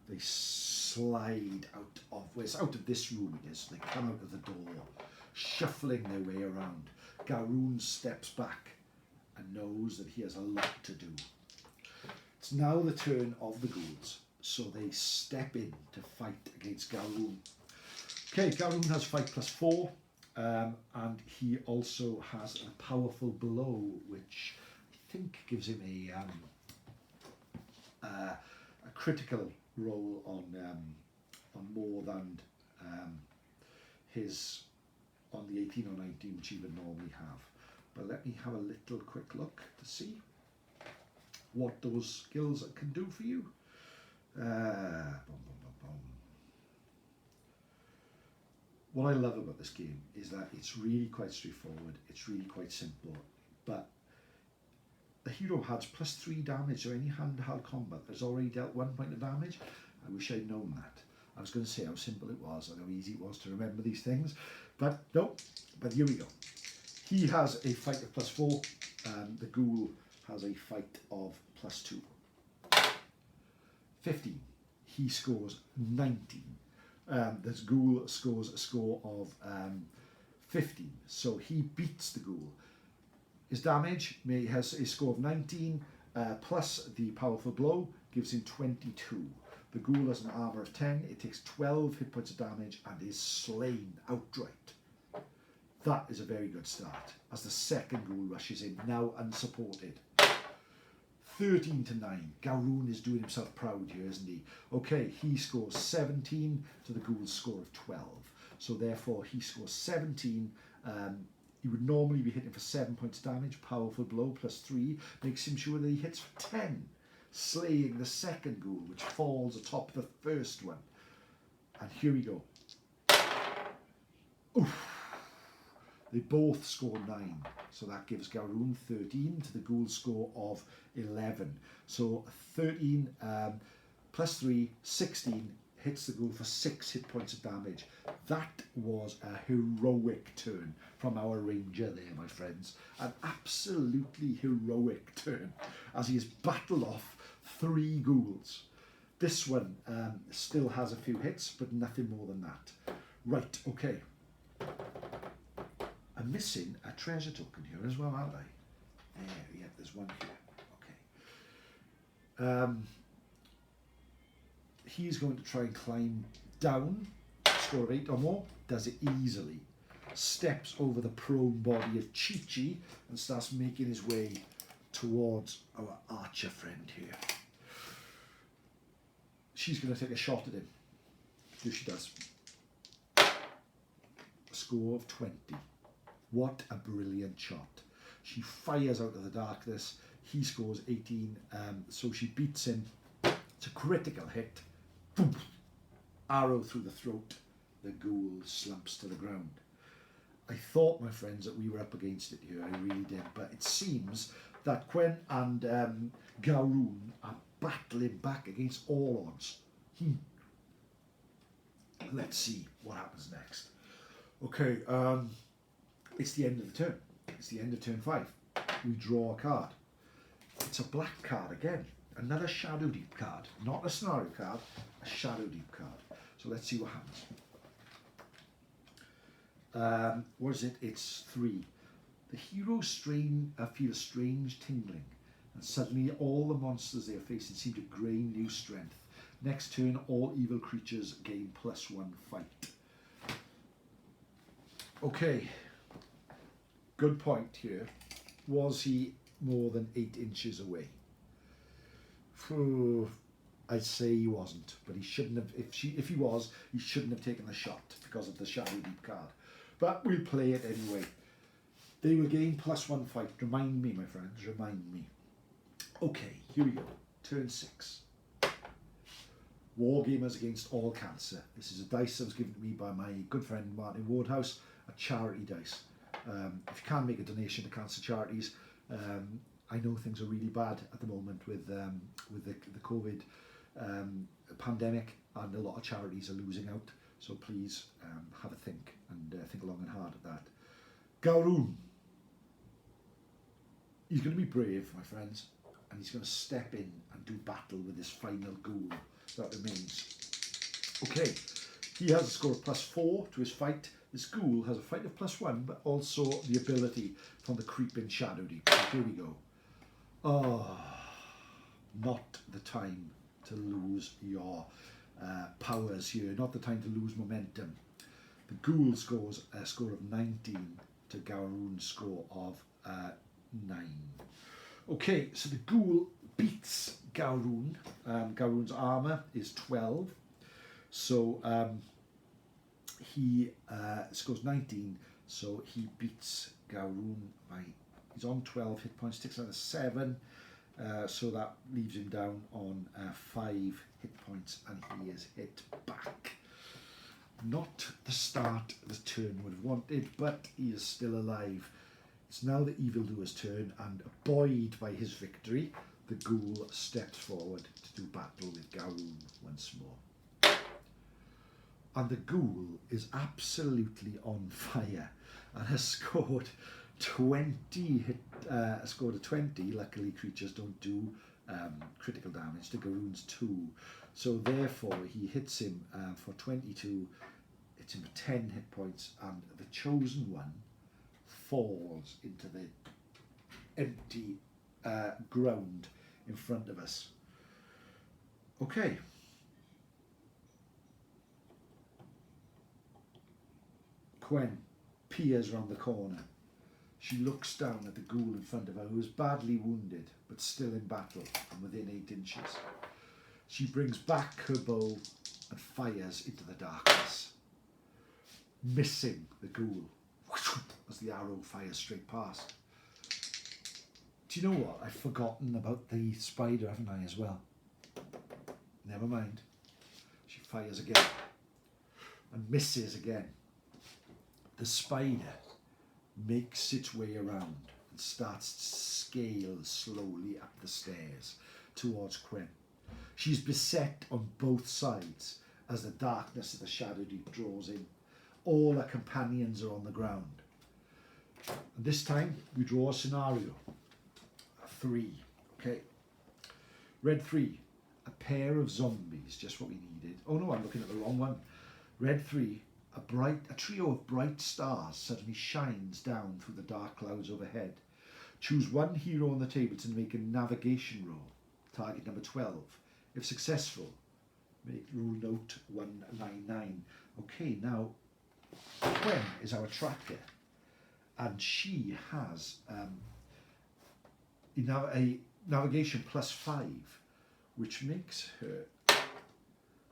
A: They slide out of, well, it's out of this room it is. They come out of the door, shuffling their way around. Garun steps back and knows that he has a lot to do. It's now the turn of the ghouls, so they step in to fight against Garun. Okay, Garun has fight +4, and he also has a powerful blow, which I think gives him a critical roll on more than his on the 18 or 19, which he would normally have. But let me have a little quick look to see what those skills can do for you. What I love about this game is that it's really quite straightforward, it's really quite simple, but the hero has +3 damage, so any hand-to-hand combat has already dealt 1 point of damage. I wish I'd known that. I was going to say how simple it was and how easy it was to remember these things, but no, but here we go. He has a fight of +4, the ghoul has a fight of +2. 15, he scores 19. This ghoul scores a score of 15, so he beats the ghoul. His damage has a score of 19, plus the powerful blow gives him 22. The ghoul has an armor of 10, it takes 12 hit points of damage and is slain outright. That is a very good start, as the second ghoul rushes in, now unsupported. 13 to 9. Garun is doing himself proud here, isn't he? Okay, he scores 17 to the ghoul's score of 12. So therefore he scores 17. He would normally be hitting for 7 points damage. Powerful blow +3 makes him sure that he hits for 10, slaying the second ghoul, which falls atop the first one. And here we go. Oof. They both score 9, so that gives Garun 13 to the ghoul's score of 11. So 13 +3, 16 hits the ghoul for 6 hit points of damage. That was a heroic turn from our ranger there, my friends. An absolutely heroic turn, as he has battled off 3 ghouls. This one still has a few hits, but nothing more than that. Right, okay. I'm missing a treasure token here as well, aren't I? Yeah, there's one here. Okay. He's going to try and climb down, score of 8 or more, does it easily. Steps over the prone body of Chi-Chi and starts making his way towards our archer friend here. She's going to take a shot at him. Here she does. A score of 20. What a brilliant shot. She fires out of the darkness. He scores 18, so she beats him. It's a critical hit. Boom. Arrow through the throat. The ghoul slumps to the ground. I thought, my friends, that we were up against it here. I really did. But it seems that Quen and Garun are battling back against all odds. Let's see what happens next. Okay, it's the end of the turn. It's the end of turn 5. We draw a card. It's a black card again. Another Shadowdeep card. Not a scenario card, a Shadowdeep card. So let's see what happens. What is it? It's 3. The hero feels strange tingling, and suddenly all the monsters they are facing seem to gain new strength. Next turn, all evil creatures gain +1 fight. Okay. Good point here. Was he more than 8 inches away? I'd say he wasn't, but he shouldn't have. If he was, he shouldn't have taken the shot because of the Shadowdeep card. But we'll play it anyway. They will gain +1 fight. Remind me, my friends. Remind me. Okay, here we go. Turn 6. Wargamers Against All Cancer. This is a dice that was given to me by my good friend Martin Wardhouse, a charity dice. If you can make a donation to cancer charities, I know things are really bad at the moment with the COVID pandemic, and a lot of charities are losing out. So please have a think and think long and hard at that. Garun. He's going to be brave, my friends, and he's going to step in and do battle with this final ghoul that remains. Okay, he has a score of +4 to his fight. This ghoul has a fight of +1, but also the ability from the creeping Shadowdeep. So here we go. Oh, not the time to lose your powers here. Not the time to lose momentum. The ghoul scores a score of 19 to Garun's score of 9. Okay, so the ghoul beats Garun. Garun's armor is 12. So he scores 19, so he beats Garun by, he's on 12 hit points, takes another 7, so that leaves him down on 5 hit points, and he is hit back. Not the start the turn would have wanted, but he is still alive. It's now the evildoer's turn, and buoyed by his victory, the ghoul steps forward to do battle with Garun once more. And the ghoul is absolutely on fire and has scored 20 hit, scored a 20. Luckily, creatures don't do critical damage to Garun's 2. So therefore, he hits him for 22. Hits him for 10 hit points, and the chosen one falls into the empty ground in front of us. Okay. Gwen peers round the corner. She looks down at the ghoul in front of her, who is badly wounded, but still in battle and within 8 inches. She brings back her bow and fires into the darkness, missing the ghoul as the arrow fires straight past. Do you know what? I've forgotten about the spider, haven't I, as well? Never mind. She fires again and misses again. The spider makes its way around and starts to scale slowly up the stairs towards Quinn. She's beset on both sides as the darkness of the Shadowdeep draws in. All her companions are on the ground. And this time we draw a scenario. 3. Okay. Red 3. A pair of zombies, just what we needed. Oh no, I'm looking at the wrong one. Red 3. A trio of bright stars suddenly shines down through the dark clouds overhead. Choose one hero on the table to make a navigation roll. Target number 12. If successful, make rule note 199. Okay, now Gwen is our tracker, and she has a navigation +5, which makes her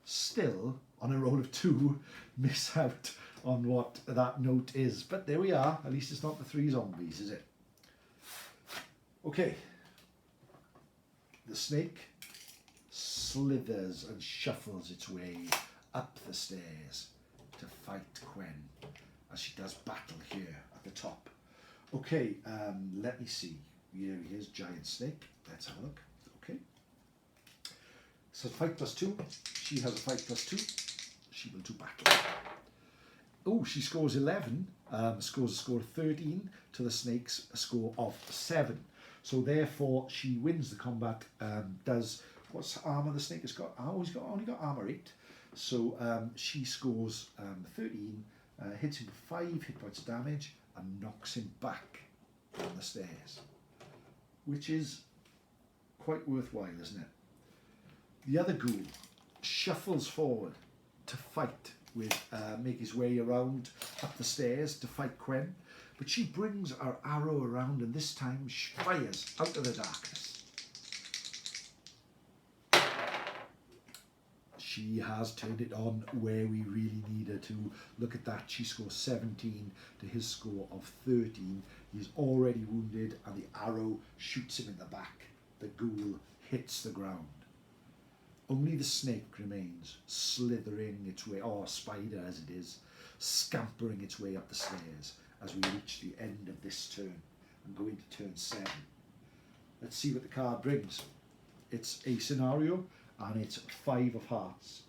A: still, on a roll of 2, miss out on what that note is. But there we are. At least it's not the 3 zombies, is it? Okay. The snake slithers and shuffles its way up the stairs to fight Gwen as she does battle here at the top. Okay, let me see. Here's giant snake. Let's have a look. Okay. So fight +2. She has a fight +2. She will do battle. Oh, she scores 11. Scores a score of 13 to the snake's a score of 7. So therefore, she wins the combat. Does what's armor the snake has got? Oh, he's only got armor 8. So she scores 13, hits him for 5 hit points of damage, and knocks him back down the stairs, which is quite worthwhile, isn't it? The other ghoul shuffles forward to fight with, make his way around up the stairs to fight Gwen, but she brings her arrow around and this time she fires out of the darkness. She has turned it on where we really need her to. Look at that, she scores 17 to his score of 13. He's already wounded and the arrow shoots him in the back. The ghoul hits the ground. Only the snake remains, slithering its way, or spider as it is, scampering its way up the stairs as we reach the end of this turn and go into turn 7. Let's see what the card brings. It's a scenario and it's 5 of hearts.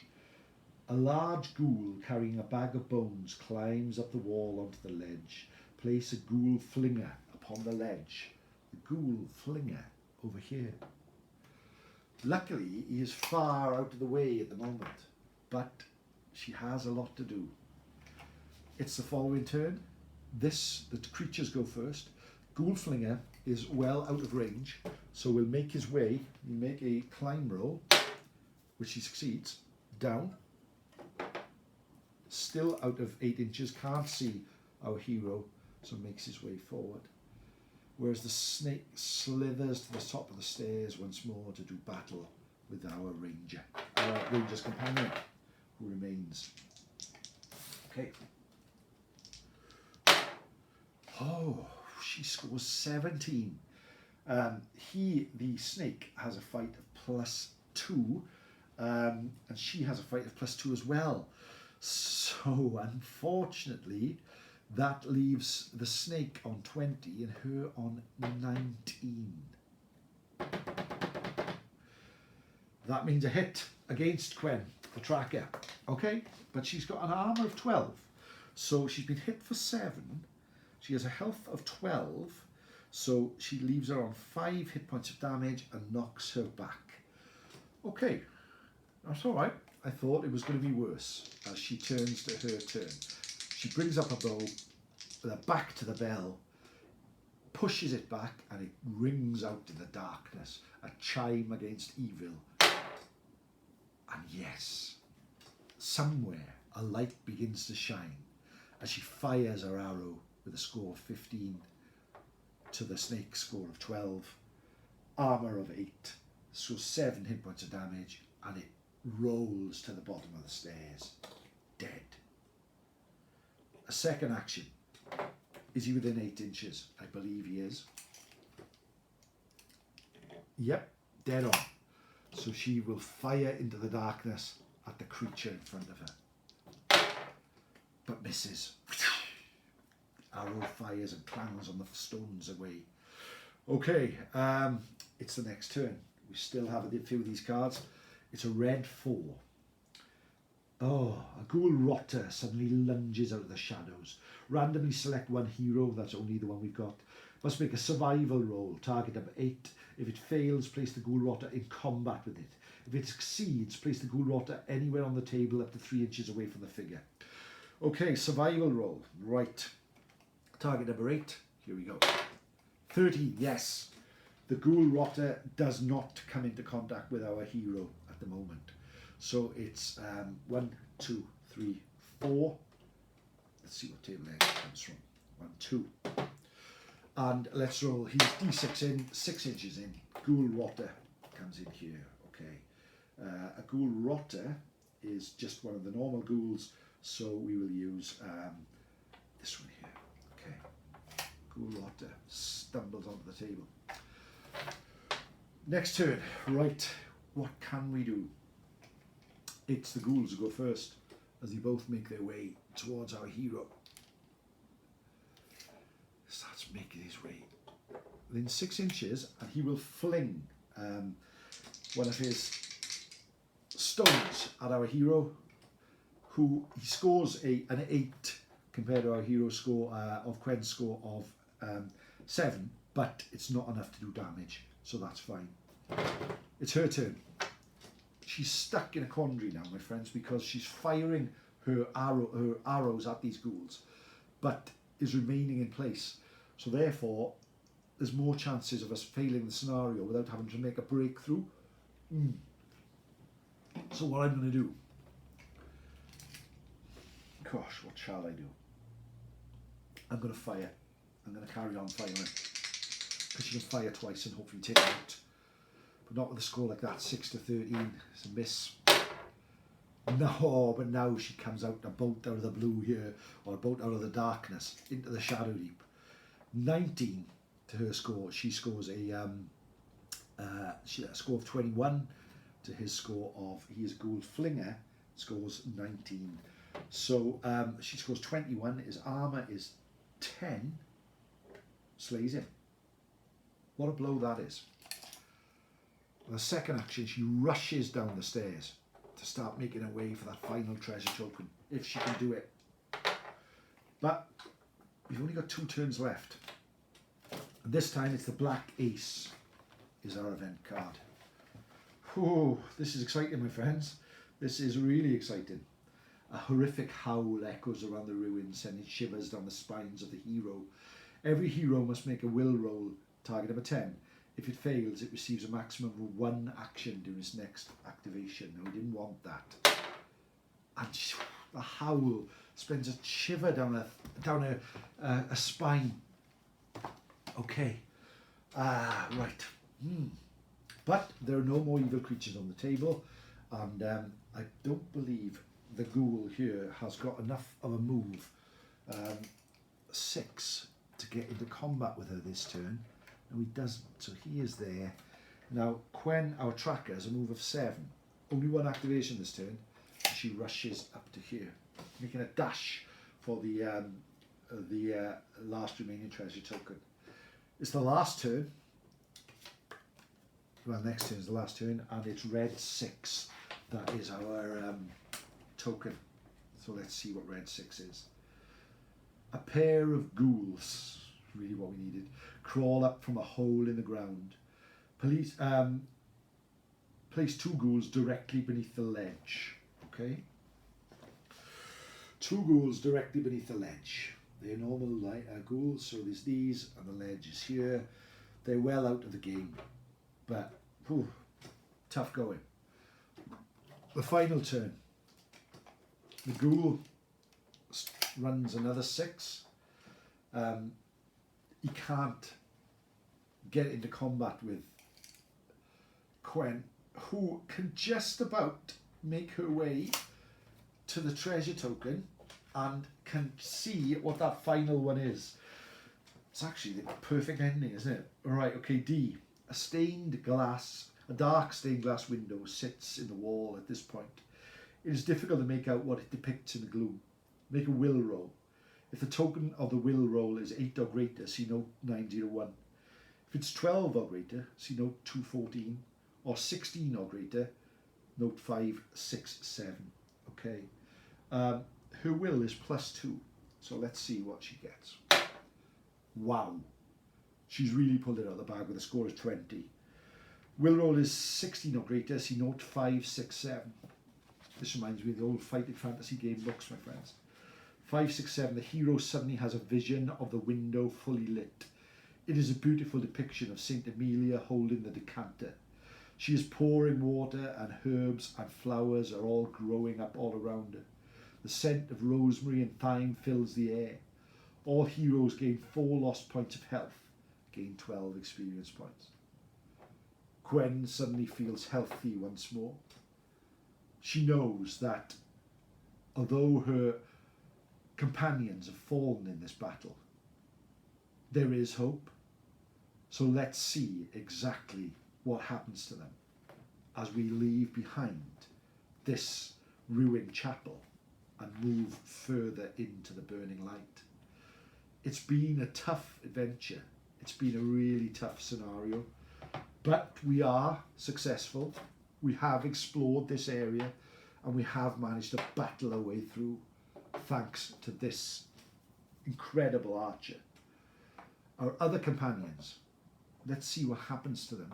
A: A large ghoul carrying a bag of bones climbs up the wall onto the ledge. Place a ghoul flinger upon the ledge. The ghoul flinger over here. Luckily, he is far out of the way at the moment, but she has a lot to do. It's the following turn. The creatures go first. Ghoul Flinger is well out of range, so will make his way. He'll make a climb roll, which he succeeds, down. Still out of 8 inches, can't see our hero, so makes his way forward. Whereas the snake slithers to the top of the stairs once more to do battle with our ranger's companion, who remains. Okay. Oh, she scores 17. The snake, has a fight of +2, and she has a fight of +2 as well. So, unfortunately, that leaves the snake on 20 and her on 19. That means a hit against Gwen, the tracker. Okay, but she's got an armour of 12. So she's been hit for 7, She has a health of 12, so she leaves her on 5 hit points of damage and knocks her back. Okay, that's all right. I thought it was going to be worse as she turns to her turn. She brings up a bow with her back to the bell, pushes it back, and it rings out in the darkness, a chime against evil. And yes, somewhere a light begins to shine as she fires her arrow with a score of 15 to the snake's score of 12, armour of 8, so 7 hit points of damage, and it rolls to the bottom of the stairs, dead. A second action. Is he within 8 inches? I believe he is. Yep, dead on. So she will fire into the darkness at the creature in front of her, but misses. Arrow fires and clangs on the stones away. Okay, it's the next turn. We still have a few of these cards. It's a red 4. Oh, a ghoul rotter suddenly lunges out of the shadows. Randomly select one hero, that's only the one we've got. Must make a survival roll, target number 8. If it fails, place the ghoul rotter in combat with it. If it succeeds, place the ghoul rotter anywhere on the table up to 3 inches away from the figure. Okay, survival roll, right. Target number 8, here we go. 13, yes. The ghoul rotter does not come into contact with our hero at the moment. So it's 1, 2, 3, 4. Let's see what table it comes from. 1, 2. And let's roll. He's D6 in, 6 inches in. Ghoul rotter comes in here. Okay. A ghoul rotter is just one of the normal ghouls, so we will use this one here. Okay. Ghoul rotter stumbles onto the table. Next turn. Right. What can we do? It's the ghouls who go first, as they both make their way towards our hero. Starts making his way within 6 inches, and he will fling one of his stones at our hero, who he scores an 8 compared to our hero's score of Quen's score of 7, but it's not enough to do damage, so that's fine. It's her turn. She's stuck in a quandary now, my friends, because she's firing her arrows at these ghouls, but is remaining in place. So therefore, there's more chances of us failing the scenario without having to make a breakthrough. So what I'm going to do, gosh, what shall I do? I'm going to fire. I'm going to carry on firing, because she can fire twice and hopefully take it out. But not with a score like that, 6 to 13. It's a miss. No, but now she comes out, a bolt out of the blue here, or a bolt out of the darkness into the Shadowdeep. 19 to her score. She scores a score of 21 to his score of, he is Ghoul Flinger, scores 19. So she scores 21, his armour is 10, slays him. What a blow that is. The second action, she rushes down the stairs to start making her way for that final treasure token, if she can do it. But we've only got 2 turns left. And this time it's the Black Ace is our event card. Oh, this is exciting, my friends. This is really exciting. A horrific howl echoes around the ruins, sending shivers down the spines of the hero. Every hero must make a will roll, target number 10. If it fails, it receives a maximum of 1 action during its next activation. And we didn't want that. And the howl spends a shiver down a spine. Okay. Right. But there are no more evil creatures on the table. And I don't believe the ghoul here has got enough of a move. 6 to get into combat with her this turn. No, he doesn't, so he is there. Now, Quen, our tracker, has a move of 7. Only 1 activation this turn. She rushes up to here, making a dash for the last remaining treasure token. It's the last turn. Well, next turn is the last turn, and it's red 6. That is our token. So let's see what red 6 is. A pair of ghouls, really what we needed, crawl up from a hole in the ground. Place 2 ghouls directly beneath the ledge. Okay? 2 ghouls directly beneath the ledge. They're normal ghouls, so there's these, and the ledge is here. They're well out of the game, but tough going. The final turn. The ghoul runs another 6. He can't get into combat with Gwen, who can just about make her way to the treasure token and can see what that final one is. It's actually the perfect ending, isn't it? Alright, okay, D. A dark stained glass window sits in the wall at this point. It is difficult to make out what it depicts in the gloom. Make a will roll. If the token of the will roll is 8 or greater, see note 901. If it's 12 or greater, see note 214. Or 16 or greater, note 567. Okay. Her will is +2. So let's see what she gets. Wow. She's really pulled it out of the bag with a score of 20. Will roll is 16 or greater, see note 567. This reminds me of the old fighting fantasy game books, my friends. 567, the hero suddenly has a vision of the window fully lit. It is a beautiful depiction of Saint Amelia holding the decanter. She is pouring water, and herbs and flowers are all growing up all around her. The scent of rosemary and thyme fills the air. All heroes gain 4 lost points of health, gain 12 experience points. Gwen suddenly feels healthy once more. She knows that although her companions have fallen in this battle, there is hope. So let's see exactly what happens to them as we leave behind this ruined chapel and move further into the burning light. It's been a tough adventure. It's been a really tough scenario, but we are successful. We have explored this area and we have managed to battle our way through thanks to this incredible archer. Our other companions, let's see what happens to them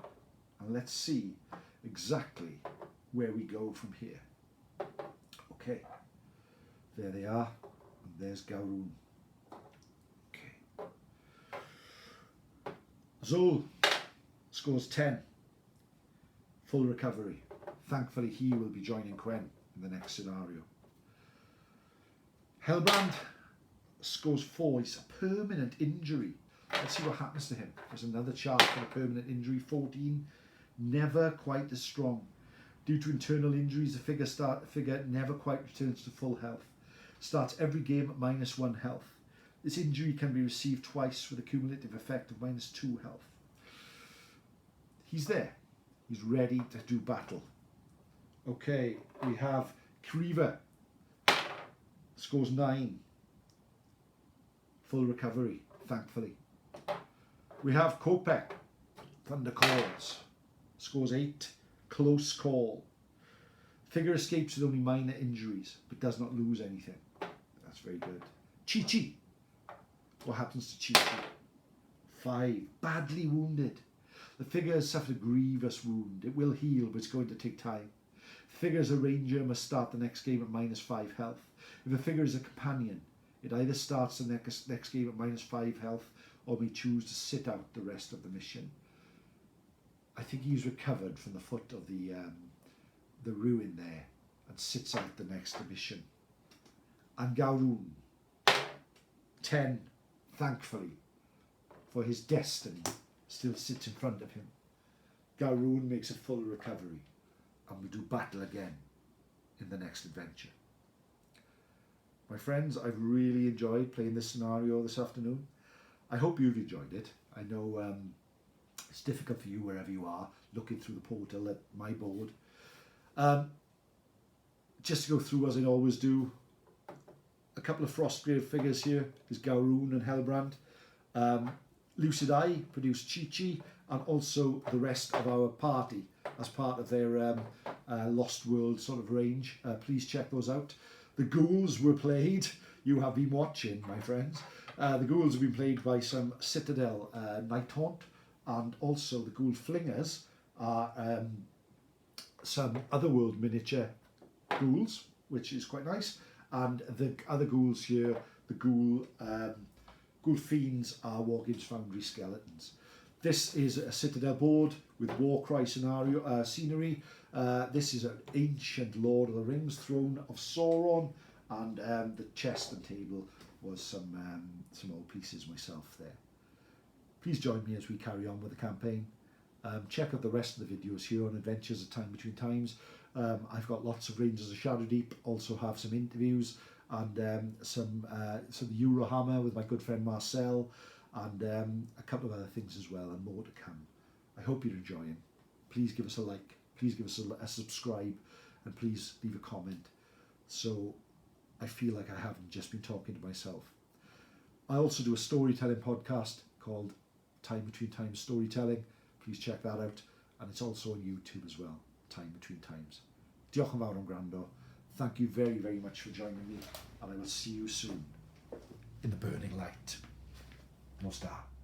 A: and let's see exactly where we go from here. Okay, there they are, and there's Garun. Okay. Zul scores 10. Full recovery. Thankfully, he will be joining Gwen in the next scenario. Helbrand scores 4. He's a permanent injury. Let's see what happens to him. There's another chart for a permanent injury. 14. Never quite as strong. Due to internal injuries, the figure never quite returns to full health. Starts every game at -1 health. This injury can be received twice with a cumulative effect of -2 health. He's there. He's ready to do battle. Okay, we have Kriva. Scores 9. Full recovery, thankfully. We have Kopek. Thunder Calls. Scores 8. Close call. Figure escapes with only minor injuries, but does not lose anything. That's very good. Chi-Chi. What happens to Chi-Chi? 5. Badly wounded. The figure has suffered a grievous wound. It will heal, but it's going to take time. The figure as a ranger must start the next game at -5 health. If a figure is a companion, it either starts the next game at -5 health or may choose to sit out the rest of the mission. I think he's recovered from the foot of the ruin there and sits out the next mission. And Garun, 10, thankfully, for his destiny still sits in front of him. Garun makes a full recovery and we do battle again in the next adventure. My friends, I've really enjoyed playing this scenario this afternoon. I hope you've enjoyed it. I know it's difficult for you wherever you are, looking through the portal at my board. Just to go through as I always do, a couple of Frostgrave figures here is Garun and Helbrand. Lucid Eye produced Chi-Chi and also the rest of our party as part of their Lost World sort of range. Please check those out. The ghouls were played you have been watching, my friends. The ghouls have been played by some Citadel Night Haunt, and also the Ghoul Flingers are some Otherworld miniature ghouls, which is quite nice. And the other ghouls here, the Ghoul Fiends, are Wargames Foundry skeletons. This is a Citadel board with Warcry scenery. This is an ancient Lord of the Rings throne of Sauron, and the chest and table was some old pieces myself there. Please join me as we carry on with the campaign. Check out the rest of the videos here on Adventures of Time Between Times. I've got lots of Rangers of Shadowdeep, also have some interviews and some Eurohammer with my good friend Marcel, and a couple of other things as well, and more to come. I hope you're enjoying. Please give us a like, please give us a subscribe, and please leave a comment, so I feel like I haven't just been talking to myself. I also do a storytelling podcast called Time Between Times Storytelling. Please check that out, and it's also on YouTube as well, Time Between Times. Diolch yn fawr am gwrando. Thank you very, very much for joining me, and I will see you soon in the burning light. Nos da.